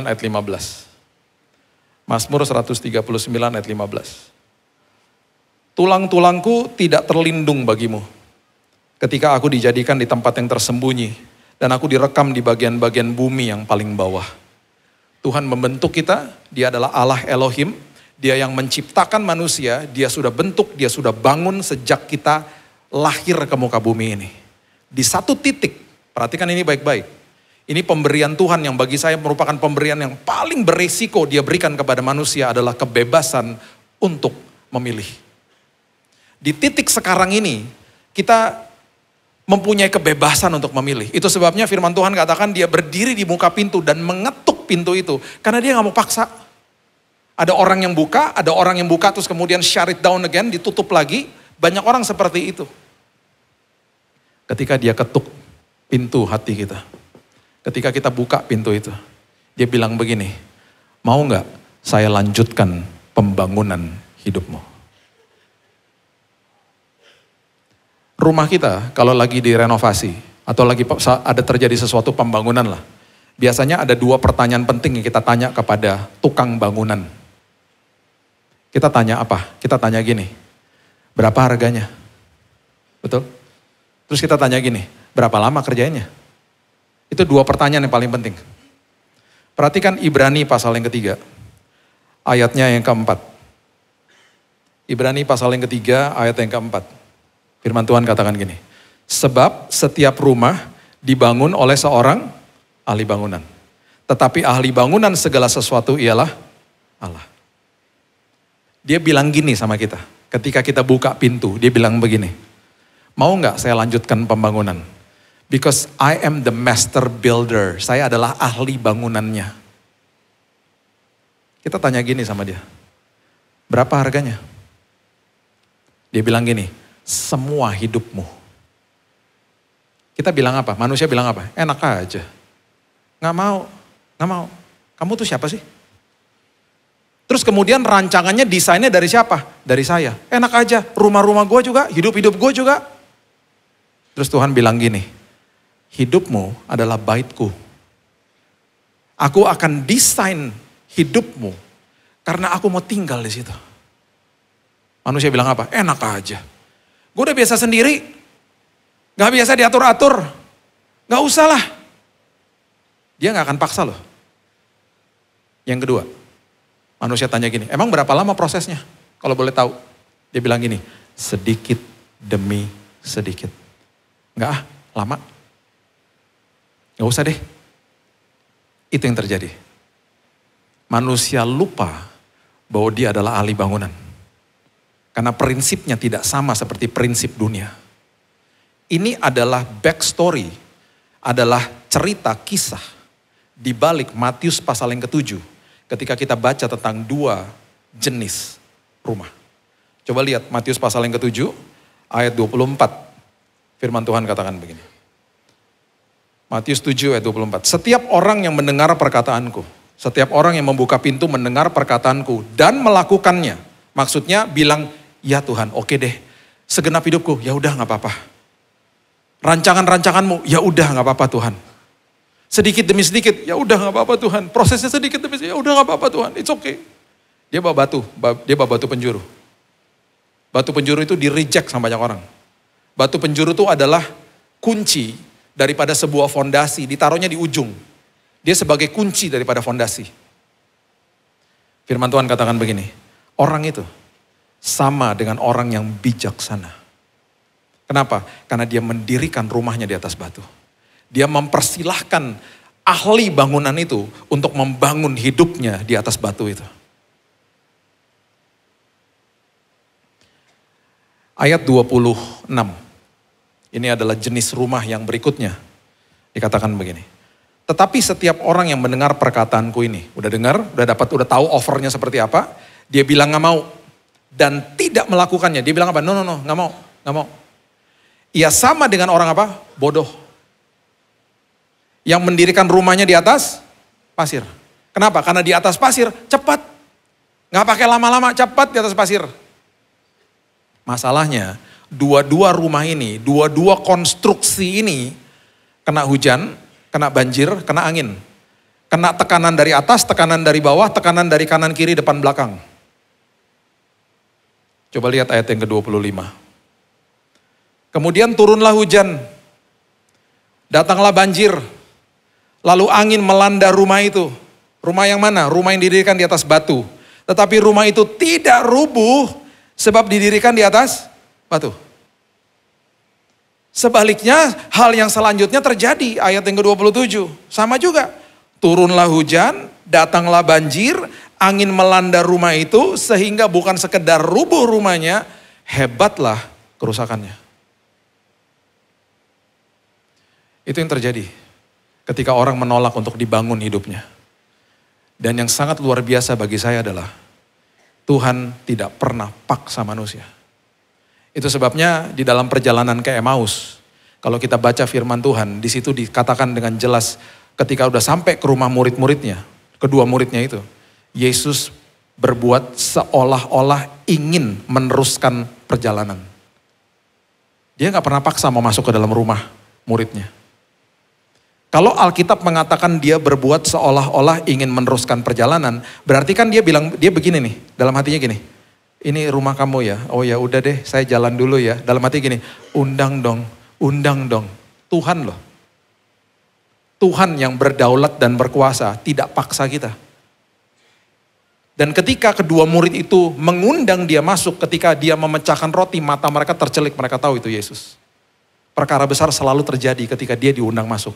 ayat 15. Mazmur 139 ayat 15. Tulang-tulangku tidak terlindung bagimu. Ketika aku dijadikan di tempat yang tersembunyi. Dan aku direkam di bagian-bagian bumi yang paling bawah. Tuhan membentuk kita, dia adalah Allah Elohim. Dia yang menciptakan manusia, dia sudah bentuk, dia sudah bangun sejak kita lahir ke muka bumi ini. Di satu titik, perhatikan ini baik-baik. Ini pemberian Tuhan yang bagi saya merupakan pemberian yang paling beresiko dia berikan kepada manusia adalah kebebasan untuk memilih. Di titik sekarang ini, kita mempunyai kebebasan untuk memilih. Itu sebabnya firman Tuhan katakan dia berdiri di muka pintu dan mengetuk pintu itu. Karena dia gak mau paksa. Ada orang yang buka, terus kemudian shut it down again, ditutup lagi. Banyak orang seperti itu. Ketika dia ketuk pintu hati kita. Ketika kita buka pintu itu. Dia bilang begini, mau gak saya lanjutkan pembangunan hidupmu? Rumah kita kalau lagi direnovasi atau lagi ada terjadi sesuatu pembangunan lah. Biasanya ada 2 pertanyaan penting yang kita tanya kepada tukang bangunan. Kita tanya apa? Kita tanya gini, berapa harganya? Betul? Terus kita tanya gini, berapa lama kerjanya? Itu 2 pertanyaan yang paling penting. Perhatikan Ibrani pasal yang ketiga, ayatnya yang keempat. Ibrani pasal yang ketiga, ayat yang keempat. Firman Tuhan katakan gini, sebab setiap rumah dibangun oleh seorang ahli bangunan. Tetapi ahli bangunan segala sesuatu ialah Allah. Dia bilang gini sama kita, ketika kita buka pintu, dia bilang begini, mau nggak saya lanjutkan pembangunan? Because I am the master builder, saya adalah ahli bangunannya. Kita tanya gini sama dia, berapa harganya? Dia bilang gini, semua hidupmu. Kita bilang apa? Manusia bilang apa? Enak aja. Nggak mau. Kamu tuh siapa sih? Terus kemudian rancangannya, desainnya dari siapa? Dari saya. Enak aja, rumah-rumah gue juga, hidup-hidup gue juga. Terus Tuhan bilang gini, hidupmu adalah baitku. Aku akan desain hidupmu karena aku mau tinggal di situ. Manusia bilang apa? Enak aja. Gue udah biasa sendiri, gak biasa diatur-atur, gak usah lah. Dia gak akan paksa loh. Yang kedua, manusia tanya gini, emang berapa lama prosesnya? Kalau boleh tahu. Dia bilang gini, sedikit demi sedikit. Enggak lama. Gak usah deh. Itu yang terjadi. Manusia lupa bahwa dia adalah ahli bangunan. Karena prinsipnya tidak sama seperti prinsip dunia. Ini adalah backstory, adalah cerita kisah di balik Matius pasal yang ke-7. Ketika kita baca tentang dua jenis rumah. Coba lihat Matius pasal yang ke-7 ayat 24. Firman Tuhan katakan begini. Matius 7 ayat 24. Setiap orang yang mendengar perkataanku. Setiap orang yang membuka pintu mendengar perkataanku dan melakukannya. Maksudnya bilang, ya Tuhan oke deh. Segenap hidupku, ya udah gak apa-apa. Rancangan-rancanganmu, ya udah gak apa-apa Tuhan. Sedikit demi sedikit, ya udah gak apa-apa Tuhan. Prosesnya sedikit demi sedikit, ya udah gak apa-apa Tuhan. It's okay. Dia bawa batu penjuru. Batu penjuru itu di-reject sama banyak orang. Batu penjuru itu adalah kunci daripada sebuah fondasi, ditaruhnya di ujung. Dia sebagai kunci daripada fondasi. Firman Tuhan katakan begini, orang itu sama dengan orang yang bijaksana. Kenapa? Karena dia mendirikan rumahnya di atas batu. Dia mempersilahkan ahli bangunan itu untuk membangun hidupnya di atas batu itu. Ayat 26. Ini adalah jenis rumah yang berikutnya. Dikatakan begini. Tetapi setiap orang yang mendengar perkataanku ini, udah dengar, udah tahu offernya seperti apa, dia bilang gak mau dan tidak melakukannya. Dia bilang apa? No, gak mau. Ia sama dengan orang apa? Bodoh. Yang mendirikan rumahnya di atas pasir. Kenapa? Karena di atas pasir cepat. Gak pakai lama-lama, cepat di atas pasir. Masalahnya, dua-dua rumah ini, dua-dua konstruksi ini kena hujan, kena banjir, kena angin. Kena tekanan dari atas, tekanan dari bawah, tekanan dari kanan kiri, depan belakang. Coba lihat ayat yang ke-25. Kemudian turunlah hujan, datanglah banjir, lalu angin melanda rumah itu. Rumah yang mana? Rumah yang didirikan di atas batu. Tetapi rumah itu tidak rubuh sebab didirikan di atas batu. Sebaliknya hal yang selanjutnya terjadi, ayat yang ke-27. Sama juga, turunlah hujan, datanglah banjir, angin melanda rumah itu sehingga bukan sekedar rubuh rumahnya, hebatlah kerusakannya. Itu yang terjadi ketika orang menolak untuk dibangun hidupnya. Dan yang sangat luar biasa bagi saya adalah Tuhan tidak pernah paksa manusia. Itu sebabnya di dalam perjalanan ke Emmaus, kalau kita baca firman Tuhan, di situ dikatakan dengan jelas ketika udah sampai ke rumah murid-muridnya, kedua muridnya itu, Yesus berbuat seolah-olah ingin meneruskan perjalanan. Dia gak pernah paksa mau masuk ke dalam rumah muridnya. Kalau Alkitab mengatakan dia berbuat seolah-olah ingin meneruskan perjalanan, berarti kan dia bilang, dia begini nih, dalam hatinya gini, ini rumah kamu ya, oh ya udah deh saya jalan dulu ya. Dalam hati gini, undang dong. Tuhan loh. Tuhan yang berdaulat dan berkuasa, tidak paksa kita. Dan ketika kedua murid itu mengundang dia masuk, ketika dia memecahkan roti, mata mereka tercelik, mereka tahu itu Yesus. Perkara besar selalu terjadi ketika dia diundang masuk.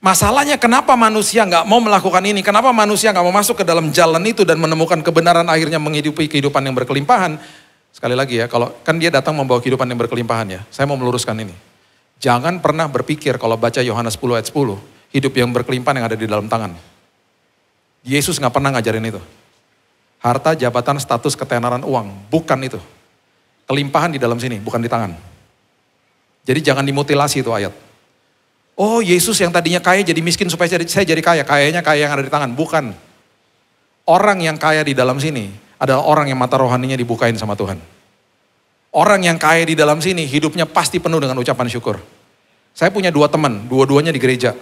Masalahnya kenapa manusia nggak mau melakukan ini? Kenapa manusia nggak mau masuk ke dalam jalan itu dan menemukan kebenaran akhirnya menghidupi kehidupan yang berkelimpahan? Sekali lagi ya, kalau kan dia datang membawa kehidupan yang berkelimpahan ya. Saya mau meluruskan ini. Jangan pernah berpikir kalau baca Yohanes 10 ayat 10, hidup yang berkelimpahan yang ada di dalam tangan. Yesus nggak pernah ngajarin itu. Harta, jabatan, status, ketenaran, uang, bukan itu. Kelimpahan di dalam sini, bukan di tangan. Jadi jangan dimutilasi itu ayat. Oh Yesus yang tadinya kaya jadi miskin supaya saya jadi kaya. Kayanya kaya yang ada di tangan. Bukan. Orang yang kaya di dalam sini adalah orang yang mata rohaninya dibukain sama Tuhan. Orang yang kaya di dalam sini hidupnya pasti penuh dengan ucapan syukur. Saya punya 2 teman, dua-duanya di gereja.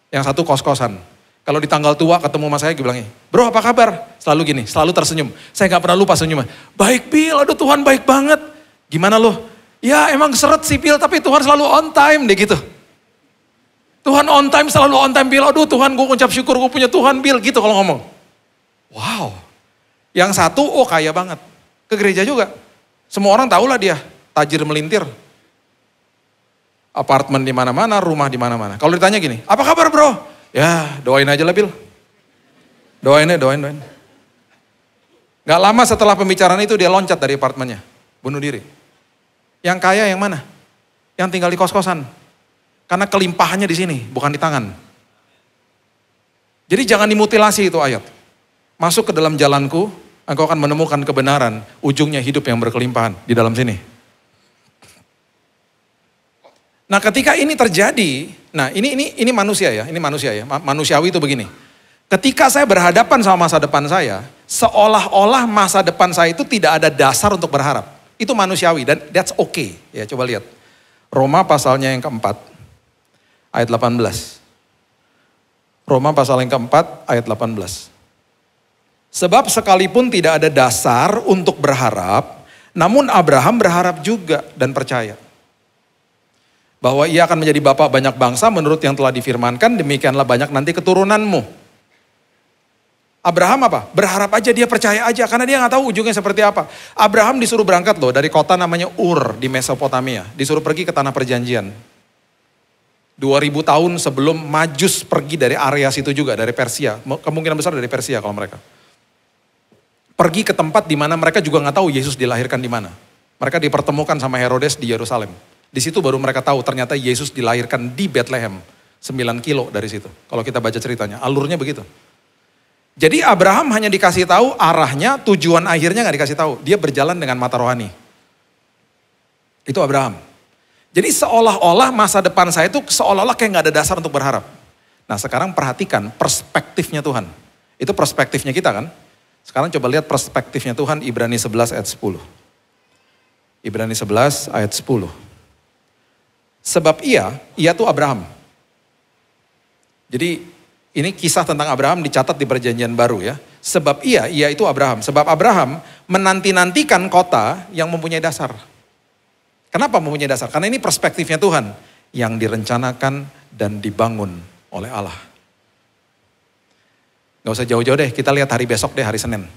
Yang satu kos-kosan. Kalau di tanggal tua ketemu sama saya, dia bilangnya, bro apa kabar? Selalu gini, selalu tersenyum. Saya gak pernah lupa senyumnya. Baik Bill, aduh Tuhan baik banget. Gimana lo? Ya emang seret sih Bill, tapi Tuhan selalu on time deh gitu. Tuhan on time, selalu on time Bill. Aduh Tuhan gue ucap syukur gue punya Tuhan Bill. Gitu kalau ngomong. Wow. Yang satu, oh kaya banget. Ke gereja juga. Semua orang tahu lah dia. Tajir melintir. Apartemen di mana-mana, rumah di mana-mana. Kalau ditanya gini, apa kabar bro? Ya doain aja lah Bill. Doain. Gak lama setelah pembicaraan itu dia loncat dari apartemennya. Bunuh diri. Yang kaya yang mana? Yang tinggal di kos-kosan. Karena kelimpahannya di sini, bukan di tangan. Jadi jangan dimutilasi itu ayat. Masuk ke dalam jalanku, engkau akan menemukan kebenaran, ujungnya hidup yang berkelimpahan di dalam sini. Nah ketika ini terjadi, nah ini manusia ya, manusiawi itu begini. Ketika saya berhadapan sama masa depan saya, seolah-olah masa depan saya itu tidak ada dasar untuk berharap. Itu manusiawi dan that's okay. Ya coba lihat. Roma pasalnya yang keempat. Ayat 18. Roma pasal yang keempat ayat 18. Sebab sekalipun tidak ada dasar untuk berharap, namun Abraham berharap juga dan percaya. Bahwa ia akan menjadi bapa banyak bangsa menurut yang telah difirmankan, demikianlah banyak nanti keturunanmu. Abraham apa? Berharap aja, dia percaya aja karena dia gak tahu ujungnya seperti apa. Abraham disuruh berangkat loh dari kota namanya Ur di Mesopotamia. Disuruh pergi ke tanah perjanjian. 2000 tahun sebelum Majus pergi dari area situ juga, dari Persia. Kemungkinan besar dari Persia kalau mereka. Pergi ke tempat di mana mereka juga nggak tahu Yesus dilahirkan di mana. Mereka dipertemukan sama Herodes di Yerusalem. Di situ baru mereka tahu ternyata Yesus dilahirkan di Bethlehem. 9 kilo dari situ. Kalau kita baca ceritanya, alurnya begitu. Jadi Abraham hanya dikasih tahu arahnya, tujuan akhirnya nggak dikasih tahu. Dia berjalan dengan mata rohani. Itu Abraham. Jadi seolah-olah masa depan saya itu seolah-olah kayak gak ada dasar untuk berharap. Nah sekarang perhatikan perspektifnya Tuhan. Itu perspektifnya kita kan. Sekarang coba lihat perspektifnya Tuhan Ibrani 11 ayat 10. Ibrani 11 ayat 10. Sebab ia tuh Abraham. Jadi ini kisah tentang Abraham dicatat di perjanjian baru ya. Sebab ia itu Abraham. Sebab Abraham menanti-nantikan kota yang mempunyai dasar. Kenapa mempunyai dasar? Karena ini perspektifnya Tuhan yang direncanakan dan dibangun oleh Allah. Gak usah jauh-jauh deh, kita lihat hari besok deh, hari Senin.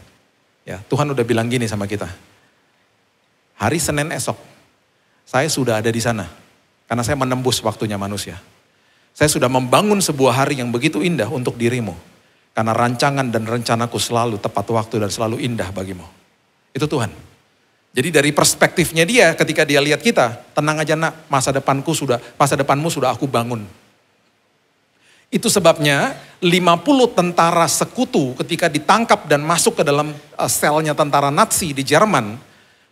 Ya, Tuhan udah bilang gini sama kita. Hari Senin esok, saya sudah ada di sana. Karena saya menembus waktunya manusia. Saya sudah membangun sebuah hari yang begitu indah untuk dirimu. Karena rancangan dan rencanaku selalu tepat waktu dan selalu indah bagimu. Itu Tuhan. Jadi dari perspektifnya dia ketika dia lihat kita, tenang aja nak, masa depanmu sudah aku bangun. Itu sebabnya 50 tentara sekutu ketika ditangkap dan masuk ke dalam selnya tentara Nazi di Jerman,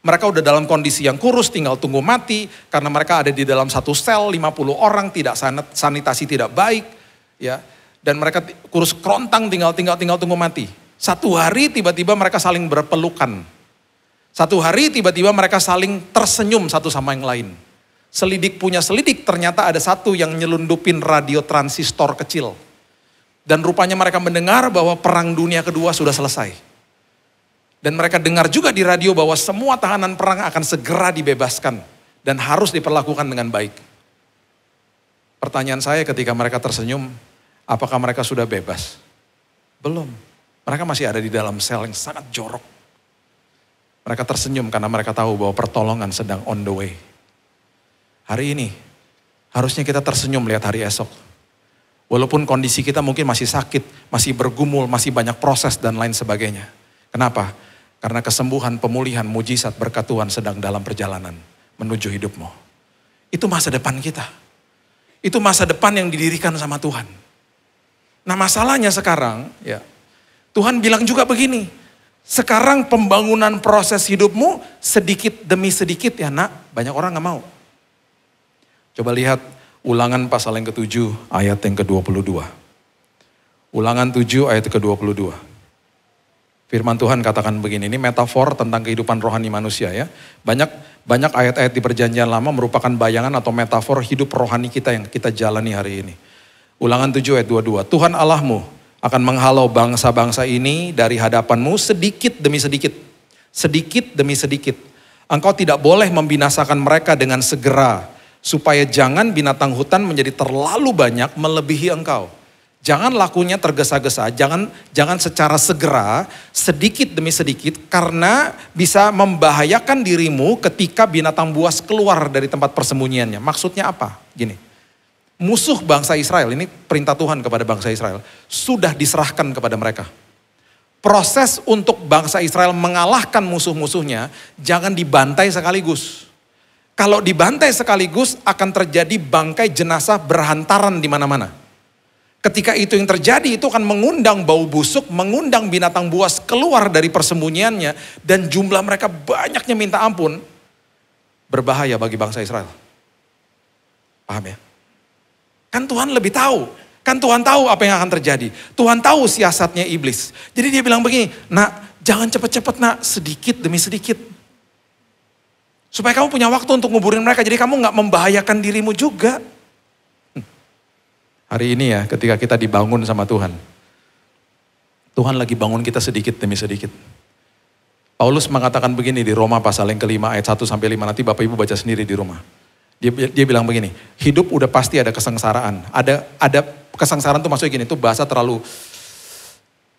mereka udah dalam kondisi yang kurus, tinggal tunggu mati karena mereka ada di dalam satu sel 50 orang, tidak sanitasi tidak baik, ya. Dan mereka kurus kerontang tinggal tunggu mati. Satu hari tiba-tiba mereka saling berpelukan. Satu hari tiba-tiba mereka saling tersenyum satu sama yang lain. Selidik punya selidik, ternyata ada satu yang nyelundupin radio transistor kecil. Dan rupanya mereka mendengar bahwa perang dunia kedua sudah selesai. Dan mereka dengar juga di radio bahwa semua tahanan perang akan segera dibebaskan. Dan harus diperlakukan dengan baik. Pertanyaan saya ketika mereka tersenyum, apakah mereka sudah bebas? Belum. Mereka masih ada di dalam sel yang sangat jorok. Mereka tersenyum karena mereka tahu bahwa pertolongan sedang on the way. Hari ini, harusnya kita tersenyum lihat hari esok. Walaupun kondisi kita mungkin masih sakit, masih bergumul, masih banyak proses dan lain sebagainya. Kenapa? Karena kesembuhan, pemulihan, mujizat, berkat Tuhan sedang dalam perjalanan menuju hidupmu. Itu masa depan kita. Itu masa depan yang didirikan sama Tuhan. Nah masalahnya sekarang, ya Tuhan bilang juga begini, sekarang pembangunan proses hidupmu sedikit demi sedikit ya nak, banyak orang gak mau. Coba lihat Ulangan pasal yang ke-7 ayat yang ke-22. Ulangan 7 ayat ke-22. Firman Tuhan katakan begini, ini metafor tentang kehidupan rohani manusia ya. Banyak ayat-ayat di perjanjian lama merupakan bayangan atau metafor hidup rohani kita yang kita jalani hari ini. Ulangan 7 ayat 22. Tuhan Allahmu akan menghalau bangsa-bangsa ini dari hadapanmu sedikit demi sedikit. Sedikit demi sedikit. Engkau tidak boleh membinasakan mereka dengan segera. Supaya jangan binatang hutan menjadi terlalu banyak melebihi engkau. Jangan lakunya tergesa-gesa, jangan secara segera, sedikit demi sedikit. Karena bisa membahayakan dirimu ketika binatang buas keluar dari tempat persembunyiannya. Maksudnya apa? Gini, musuh bangsa Israel, ini perintah Tuhan kepada bangsa Israel, sudah diserahkan kepada mereka. Proses untuk bangsa Israel mengalahkan musuh-musuhnya, jangan dibantai sekaligus. Kalau dibantai sekaligus akan terjadi bangkai jenazah berhantaran di mana-mana. Ketika itu yang terjadi itu akan mengundang bau busuk, mengundang binatang buas keluar dari persembunyiannya. Dan jumlah mereka banyaknya minta ampun. Berbahaya bagi bangsa Israel. Paham ya? Kan Tuhan lebih tahu. Kan Tuhan tahu apa yang akan terjadi. Tuhan tahu siasatnya iblis. Jadi dia bilang begini, nak jangan cepat-cepat nak, sedikit demi sedikit. Supaya kamu punya waktu untuk nguburin mereka. Jadi kamu gak membahayakan dirimu juga. Hari ini ya ketika kita dibangun sama Tuhan. Tuhan lagi bangun kita sedikit demi sedikit. Paulus mengatakan begini di Roma pasal yang ke-5 ayat 1-5. Nanti Bapak Ibu baca sendiri di rumah. Dia bilang begini. Hidup udah pasti ada kesengsaraan. Ada kesengsaraan tuh maksudnya gini. Itu bahasa terlalu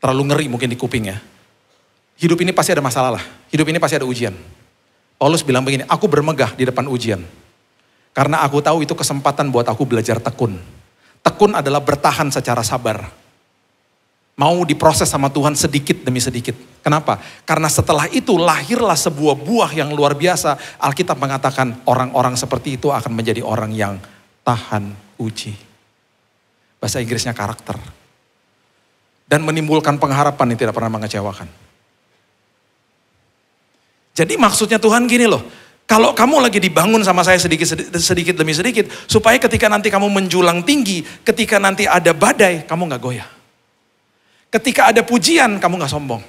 ngeri mungkin di kuping ya. Hidup ini pasti ada masalah lah. Hidup ini pasti ada ujian. Paulus bilang begini, aku bermegah di depan ujian. Karena aku tahu itu kesempatan buat aku belajar tekun. Tekun adalah bertahan secara sabar. Mau diproses sama Tuhan sedikit demi sedikit. Kenapa? Karena setelah itu lahirlah sebuah buah yang luar biasa. Alkitab mengatakan orang-orang seperti itu akan menjadi orang yang tahan uji. Bahasa Inggrisnya karakter. Dan menimbulkan pengharapan yang tidak pernah mengecewakan. Jadi maksudnya Tuhan gini loh, kalau kamu lagi dibangun sama saya sedikit demi sedikit, supaya ketika nanti kamu menjulang tinggi, ketika nanti ada badai, kamu gak goyah. Ketika ada pujian, kamu gak sombong.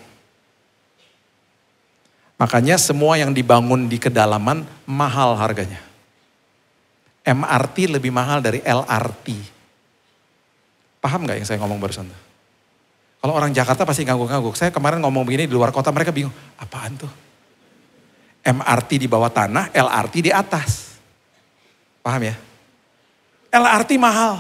Makanya semua yang dibangun di kedalaman, mahal harganya. MRT lebih mahal dari LRT. Paham gak yang saya ngomong barusan? Kalau orang Jakarta pasti ngangguk-ngangguk. Saya kemarin ngomong begini di luar kota, mereka bingung, apaan tuh? MRT di bawah tanah, LRT di atas. Paham ya? LRT mahal.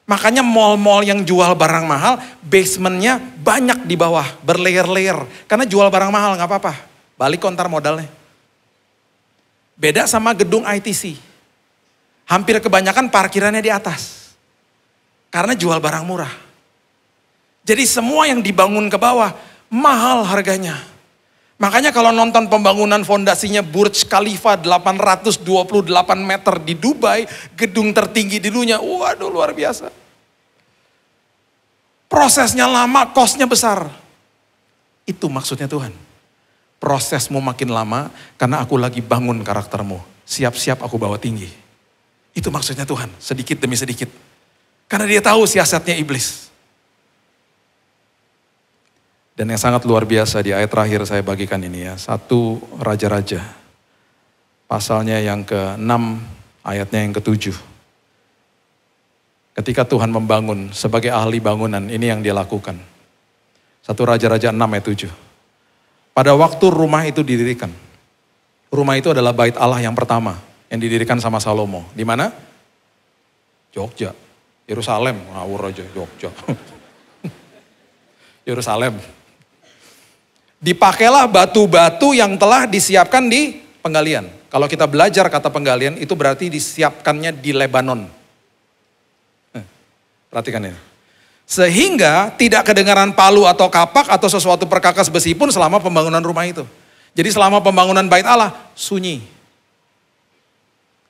Makanya mall-mall yang jual barang mahal, basementnya banyak di bawah, berlayer-layer. Karena jual barang mahal gak apa-apa, balik kontar modalnya. Beda sama gedung ITC. Hampir kebanyakan parkirannya di atas. Karena jual barang murah. Jadi semua yang dibangun ke bawah, mahal harganya. Makanya kalau nonton pembangunan fondasinya Burj Khalifa 828 meter di Dubai, gedung tertinggi di dunia, waduh luar biasa. Prosesnya lama, kosnya besar. Itu maksudnya Tuhan. Prosesmu makin lama karena aku lagi bangun karaktermu. Siap-siap aku bawa tinggi. Itu maksudnya Tuhan, sedikit demi sedikit. Karena dia tahu siasatnya iblis. Dan yang sangat luar biasa di ayat terakhir saya bagikan ini ya. 1 Raja-Raja. Pasalnya yang ke-6, ayatnya yang ke-7. Ketika Tuhan membangun sebagai ahli bangunan, ini yang dia lakukan. 1 Raja-Raja 6 ayat 7. Pada waktu rumah itu didirikan. Rumah itu adalah bait Allah yang pertama yang didirikan sama Salomo. Di mana? Jogja. Yerusalem. Ngawur aja Jogja. Yerusalem. Dipakailah batu-batu yang telah disiapkan di penggalian. Kalau kita belajar kata penggalian itu berarti disiapkannya di Lebanon. Perhatikan ini. Sehingga tidak kedengaran palu atau kapak atau sesuatu perkakas besi pun selama pembangunan rumah itu. Jadi selama pembangunan bait Allah, sunyi.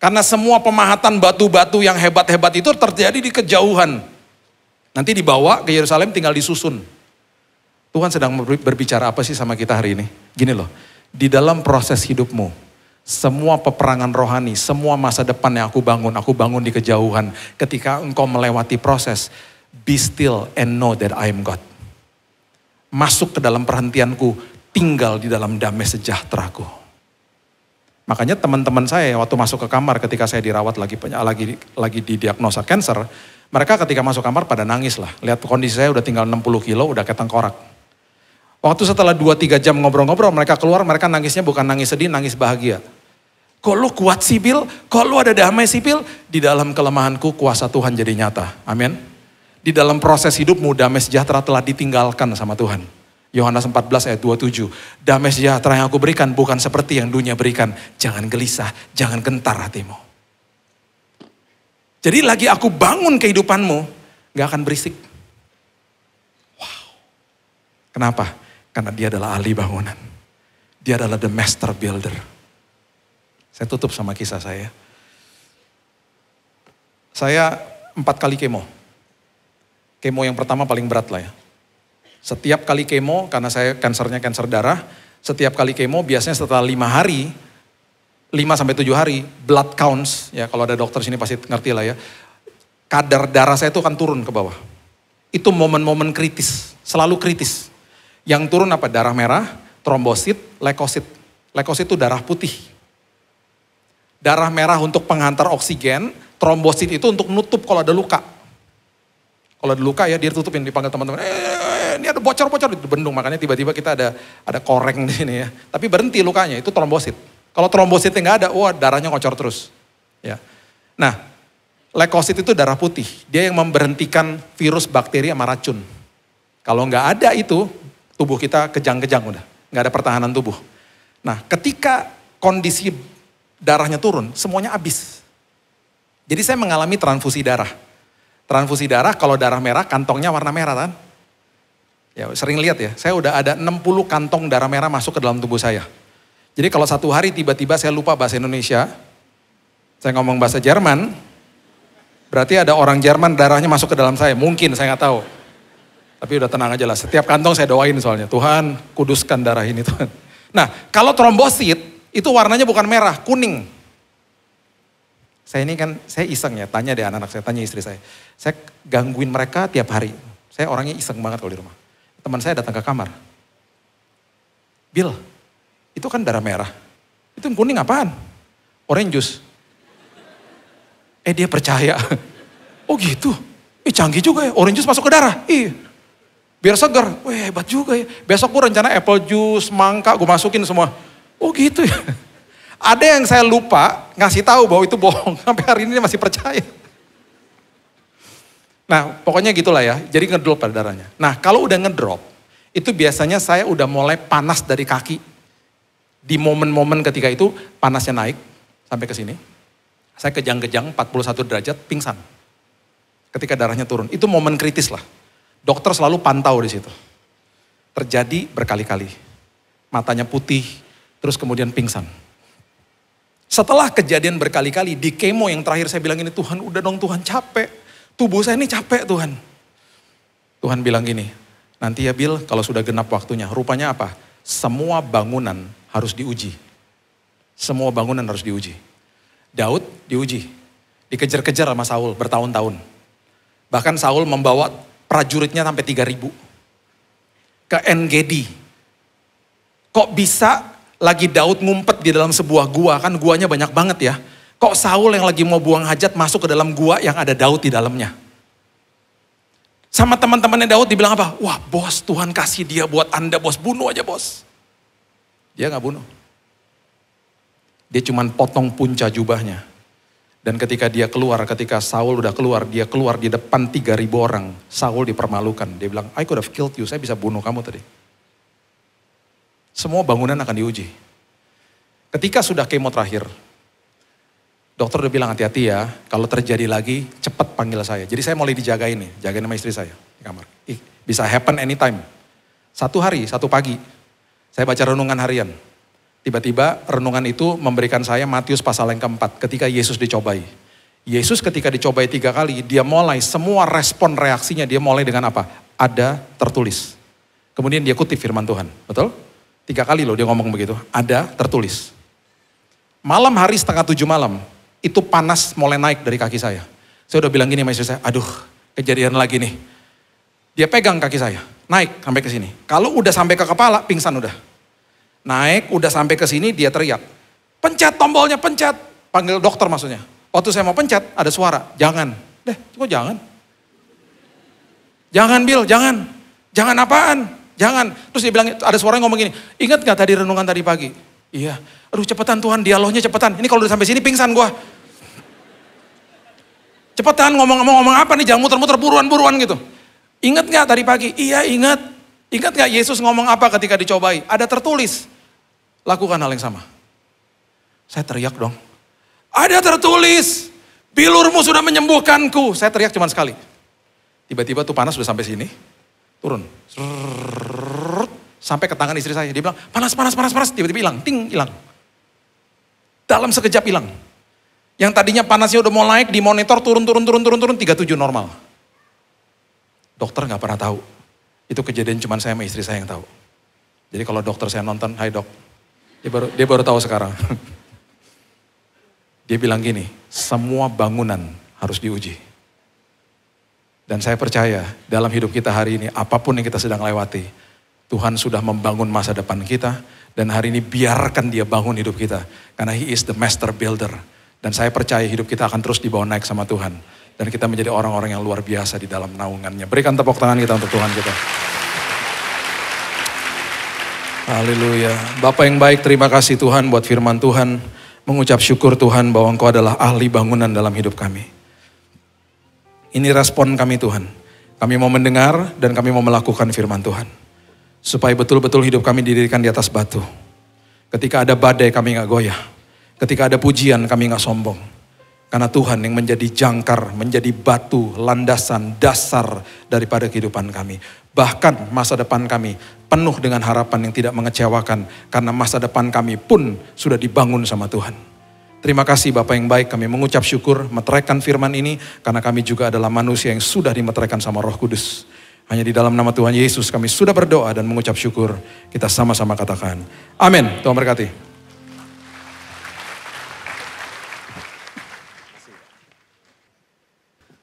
Karena semua pemahatan batu-batu yang hebat-hebat itu terjadi di kejauhan. Nanti dibawa ke Yerusalem tinggal disusun. Tuhan sedang berbicara apa sih sama kita hari ini? Gini loh, di dalam proses hidupmu, semua peperangan rohani, semua masa depan yang aku bangun di kejauhan. Ketika engkau melewati proses, be still and know that I am God. Masuk ke dalam perhentianku, tinggal di dalam damai sejahteraku. Makanya teman-teman saya waktu masuk ke kamar ketika saya dirawat lagi didiagnosa kanker, mereka ketika masuk kamar pada nangis lah. Lihat kondisi saya udah tinggal 60 kilo, udah kayak tengkorak. Waktu setelah 2-3 jam ngobrol-ngobrol, mereka keluar, mereka nangisnya bukan nangis sedih, nangis bahagia. Kok lu kuat sih Bil? Kok lu ada damai sih Bil? Di dalam kelemahanku kuasa Tuhan jadi nyata. Amin. Di dalam proses hidupmu damai sejahtera telah ditinggalkan sama Tuhan. Yohanes 14 ayat 27. Damai sejahtera yang aku berikan bukan seperti yang dunia berikan. Jangan gelisah, jangan gentar hatimu. Jadi lagi aku bangun kehidupanmu, gak akan berisik. Wow. Kenapa? Karena dia adalah ahli bangunan. Dia adalah the master builder. Saya tutup sama kisah saya. Saya 4 kali kemo. Kemo yang pertama paling berat lah ya. Setiap kali kemo, karena saya kansernya kanser darah, setiap kali kemo biasanya setelah 5 hari, 5-7 hari, blood counts, ya kalau ada dokter sini pasti ngerti lah ya. Kadar darah saya itu akan turun ke bawah. Itu momen-momen kritis, selalu kritis. Yang turun apa? Darah merah, trombosit, leukosit. Leukosit itu darah putih. Darah merah untuk penghantar oksigen, trombosit itu untuk nutup kalau ada luka. Kalau ada luka ya dia tutupin, dipanggil teman-teman, ini ada bocor-bocor di bendung, makanya tiba-tiba kita ada koreng di sini ya. Tapi berhenti lukanya, itu trombosit. Kalau trombositnya nggak ada, wah darahnya ngocor terus. Ya. Nah, leukosit itu darah putih, dia yang memberhentikan virus, bakteri sama racun. Kalau nggak ada itu, tubuh kita kejang-kejang udah, nggak ada pertahanan tubuh. Nah, ketika kondisi darahnya turun, semuanya habis. Jadi saya mengalami transfusi darah. Transfusi darah, kalau darah merah, kantongnya warna merah kan? Ya sering lihat ya, saya udah ada 60 kantong darah merah masuk ke dalam tubuh saya. Jadi kalau satu hari tiba-tiba saya lupa bahasa Indonesia, saya ngomong bahasa Jerman, berarti ada orang Jerman darahnya masuk ke dalam saya. Mungkin, saya nggak tahu. Tapi udah tenang aja lah, setiap kantong saya doain soalnya. Tuhan kuduskan darah ini Tuhan. Nah kalau trombosit itu warnanya bukan merah, kuning. Saya ini kan, saya iseng ya, tanya deh anak-anak saya, tanya istri saya. Saya gangguin mereka tiap hari. Saya orangnya iseng banget kalau di rumah. Teman saya datang ke kamar. Bill, itu kan darah merah. Itu yang kuning apaan? Orange juice. Dia percaya. Oh gitu? Canggih juga ya, orange juice masuk ke darah. Biar segar. Wih hebat juga ya. Besok gue rencana apple juice, mangga, gue masukin semua. Oh gitu ya. Ada yang saya lupa ngasih tahu bahwa itu bohong. Sampai hari ini dia masih percaya. Nah pokoknya gitulah ya. Jadi ngedrop pada darahnya. Nah kalau udah ngedrop, itu biasanya saya udah mulai panas dari kaki. Di momen-momen ketika itu panasnya naik sampai ke sini. Saya kejang-kejang 41 derajat pingsan. Ketika darahnya turun. Itu momen kritis lah. Dokter selalu pantau di situ. Terjadi berkali-kali. Matanya putih, terus kemudian pingsan. Setelah kejadian berkali-kali, di kemo yang terakhir saya bilang ini, Tuhan udah dong Tuhan capek. Tubuh saya ini capek Tuhan. Tuhan bilang gini, nanti ya Bill kalau sudah genap waktunya. Rupanya apa? Semua bangunan harus diuji. Semua bangunan harus diuji. Daud diuji. Dikejar-kejar sama Saul bertahun-tahun. Bahkan Saul membawa prajuritnya sampai 3.000. Ke En-Gedi. Kok bisa lagi Daud ngumpet di dalam sebuah gua, kan guanya banyak banget ya. Kok Saul yang lagi mau buang hajat masuk ke dalam gua yang ada Daud di dalamnya. Sama teman-temannya Daud dibilang apa? Wah bos, Tuhan kasih dia buat Anda bos, bunuh aja bos. Dia gak bunuh. Dia cuman potong punca jubahnya. Dan ketika dia keluar, ketika Saul udah keluar, dia keluar di depan 3.000 orang. Saul dipermalukan. Dia bilang, I could have killed you, saya bisa bunuh kamu tadi. Semua bangunan akan diuji. Ketika sudah kemo terakhir, Dokter udah bilang hati-hati ya, kalau terjadi lagi cepat panggil saya. Jadi saya mulai dijagain nih, jagain sama istri saya di kamar. Bisa happen anytime. Satu hari, satu pagi, saya baca renungan harian. Tiba-tiba renungan itu memberikan saya Matius pasal yang keempat, ketika Yesus dicobai. Yesus ketika dicobai 3 kali, dia mulai semua respon reaksinya, dia mulai dengan apa? Ada tertulis. Kemudian dia kutip firman Tuhan, betul? 3 kali loh dia ngomong begitu, ada tertulis. Malam hari setengah 7 malam, itu panas mulai naik dari kaki saya. Saya udah bilang gini sama istri saya, aduh kejadian lagi nih. Dia pegang kaki saya, naik sampai ke sini. Kalau udah sampai ke kepala, pingsan udah. Naik, udah sampai ke sini, dia teriak. Pencet tombolnya, pencet. Panggil dokter maksudnya. Waktu saya mau pencet, ada suara, jangan. Kok jangan? Jangan Bill, jangan. Jangan apaan? Jangan. Terus dia bilang, ada suara yang ngomong gini, ingat gak tadi renungan tadi pagi? Iya. Aduh cepetan Tuhan, dialognya cepetan. Ini kalau udah sampai sini pingsan gua. Cepetan ngomong apa nih, jangan muter-muter buruan-buruan gitu. Ingat gak tadi pagi? Iya ingat. Ingat gak Yesus ngomong apa ketika dicobai? Ada tertulis. Lakukan hal yang sama. Saya teriak dong. Ada tertulis. Bilurmu sudah menyembuhkanku. Saya teriak cuma sekali. Tiba-tiba tuh panas udah sampai sini. Turun. Sampai ke tangan istri saya. Dia bilang panas. Tiba-tiba hilang. Ting, hilang. Dalam sekejap hilang. Yang tadinya panasnya udah mau naik, di monitor turun, 37 normal. Dokter gak pernah tahu. Itu kejadian cuma saya sama istri saya yang tahu. Jadi kalau dokter saya nonton, hai dok. Dia baru tahu sekarang. Dia bilang gini, semua bangunan harus diuji. Dan saya percaya dalam hidup kita hari ini, apapun yang kita sedang lewati, Tuhan sudah membangun masa depan kita. Dan hari ini biarkan dia bangun hidup kita. Karena he is the master builder. Dan saya percaya hidup kita akan terus dibawa naik sama Tuhan. Dan kita menjadi orang-orang yang luar biasa di dalam naungannya. Berikan tepuk tangan kita untuk Tuhan kita. Haleluya. Bapak yang baik, terima kasih Tuhan buat firman Tuhan. Mengucap syukur Tuhan bahwa Engkau adalah ahli bangunan dalam hidup kami. Ini respon kami Tuhan. Kami mau mendengar dan kami mau melakukan firman Tuhan. Supaya betul-betul hidup kami didirikan di atas batu. Ketika ada badai kami gak goyah. Ketika ada pujian kami gak sombong. Karena Tuhan yang menjadi jangkar, menjadi batu, landasan, dasar daripada kehidupan kami. Bahkan masa depan kami penuh dengan harapan yang tidak mengecewakan. Karena masa depan kami pun sudah dibangun sama Tuhan. Terima kasih Bapak yang baik, kami mengucap syukur, meteraikan firman ini. Karena kami juga adalah manusia yang sudah dimeteraikan sama Roh Kudus. Hanya di dalam nama Tuhan Yesus kami sudah berdoa dan mengucap syukur. Kita sama-sama katakan, amin. Tuhan berkati.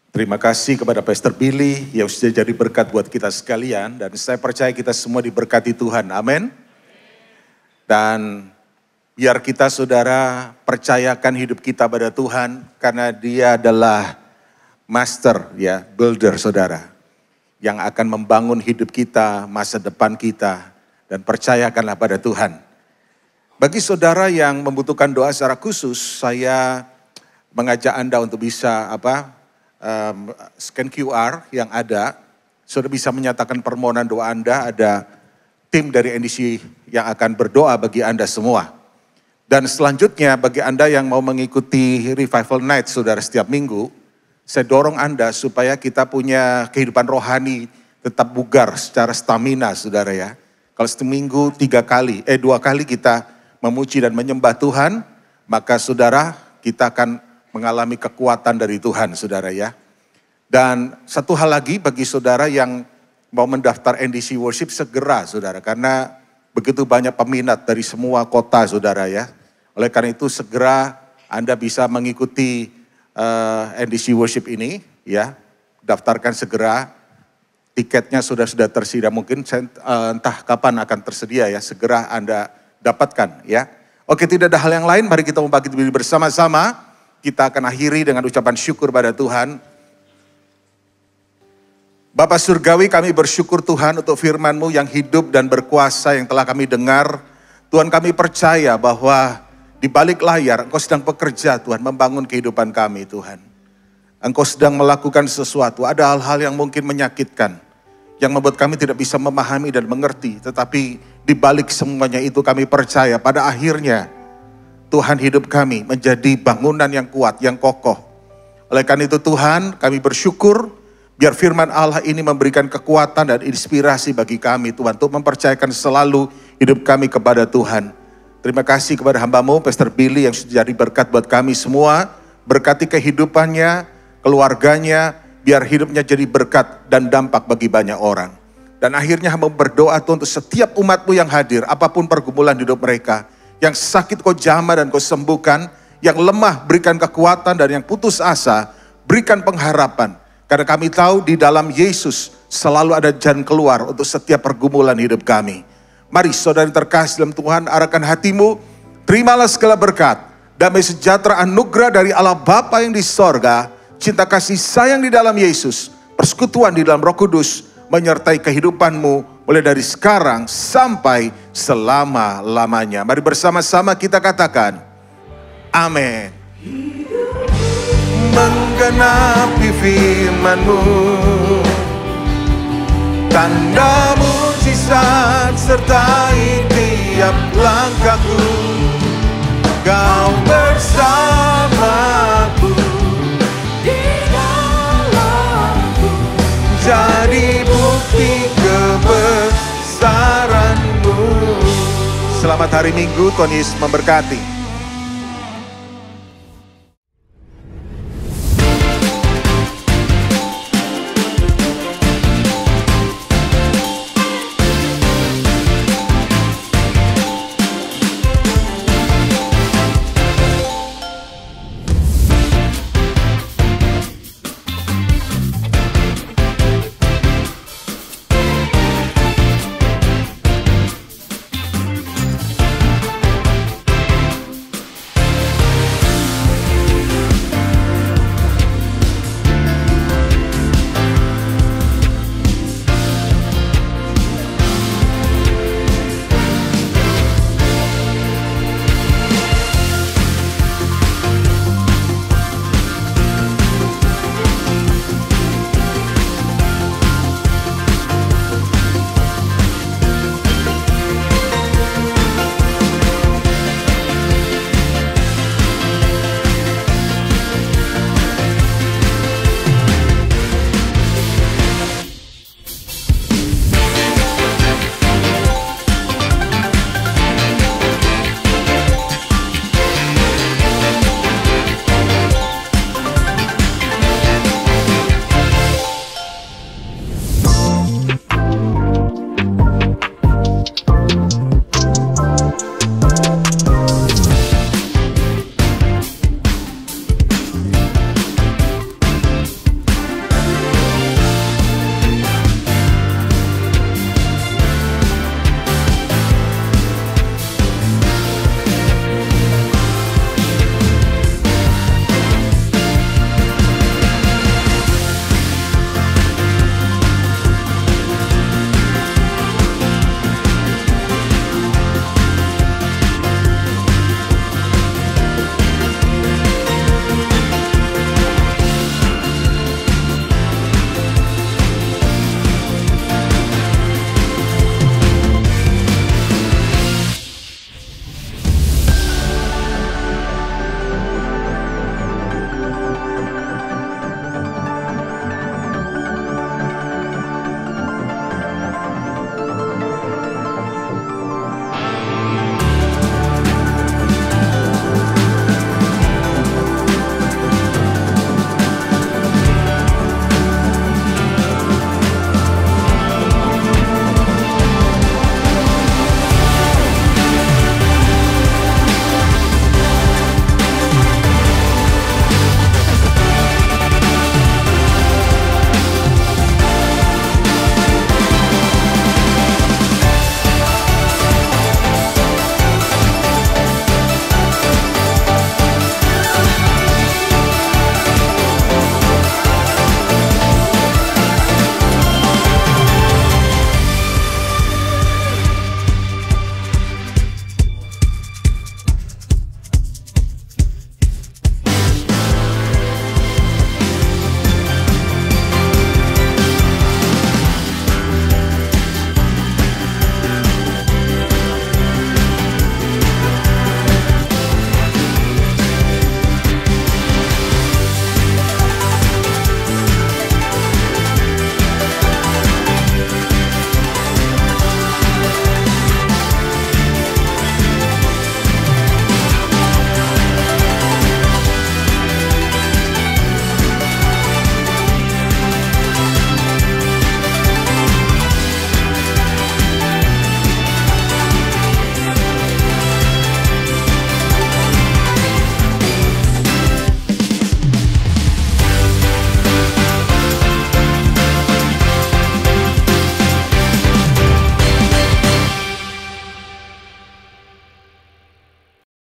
Terima kasih kepada Pastor Billy yang sudah jadi berkat buat kita sekalian. Dan saya percaya kita semua diberkati Tuhan. Amin. Dan biar kita saudara percayakan hidup kita pada Tuhan. Karena dia adalah master ya, builder saudara. Yang akan membangun hidup kita, masa depan kita. Dan percayakanlah pada Tuhan. Bagi saudara yang membutuhkan doa secara khusus, saya mengajak Anda untuk bisa scan QR yang ada. Saudara bisa menyatakan permohonan doa Anda, ada tim dari NDC yang akan berdoa bagi Anda semua. Dan selanjutnya bagi Anda yang mau mengikuti Revival Night saudara setiap minggu, saya dorong Anda supaya kita punya kehidupan rohani tetap bugar secara stamina saudara ya. Kalau seminggu 2 kali kita memuji dan menyembah Tuhan, maka saudara kita akan mengalami kekuatan dari Tuhan saudara ya. Dan satu hal lagi bagi saudara yang mau mendaftar NDC Worship segera saudara. Karena begitu banyak peminat dari semua kota saudara ya. Oleh karena itu segera Anda bisa mengikuti NDC Worship ini ya. Daftarkan segera. Tiketnya sudah tersedia, mungkin entah kapan akan tersedia ya. Segera Anda dapatkan ya. Oke, tidak ada hal yang lain, mari kita membagi diri bersama-sama. Kita akan akhiri dengan ucapan syukur pada Tuhan. Bapa Surgawi, kami bersyukur Tuhan untuk firman-Mu yang hidup dan berkuasa yang telah kami dengar. Tuhan, kami percaya bahwa di balik layar Engkau sedang bekerja Tuhan, membangun kehidupan kami Tuhan. Engkau sedang melakukan sesuatu, ada hal-hal yang mungkin menyakitkan, yang membuat kami tidak bisa memahami dan mengerti. Tetapi di balik semuanya itu kami percaya pada akhirnya Tuhan hidup kami menjadi bangunan yang kuat, yang kokoh. Oleh karena itu Tuhan, kami bersyukur biar firman Allah ini memberikan kekuatan dan inspirasi bagi kami Tuhan, untuk mempercayakan selalu hidup kami kepada Tuhan. Terima kasih kepada hamba-Mu, Pastor Billy, yang sudah jadi berkat buat kami semua. Berkati kehidupannya, keluarganya, biar hidupnya jadi berkat dan dampak bagi banyak orang. Dan akhirnya hamba berdoa Tuhan untuk setiap umat-Mu yang hadir, apapun pergumulan hidup mereka. Yang sakit Kau jamah dan Kau sembuhkan, yang lemah berikan kekuatan, dan yang putus asa berikan pengharapan. Karena kami tahu di dalam Yesus selalu ada jalan keluar untuk setiap pergumulan hidup kami. Mari saudara yang terkasih dalam Tuhan, arahkan hatimu, terimalah segala berkat, damai sejahtera anugerah dari Allah Bapa yang di sorga, cinta kasih sayang di dalam Yesus, persekutuan di dalam Roh Kudus, menyertai kehidupanmu mulai dari sekarang sampai selama-lamanya. Mari bersama-sama kita katakan, amin. Menggenapi firman-Mu, tanda mujizat sertai tiap langkahku. Kau bersamaku di dalamku, jadi bukti kebesaran-Mu. Selamat hari Minggu, Tuhan Yesus memberkati.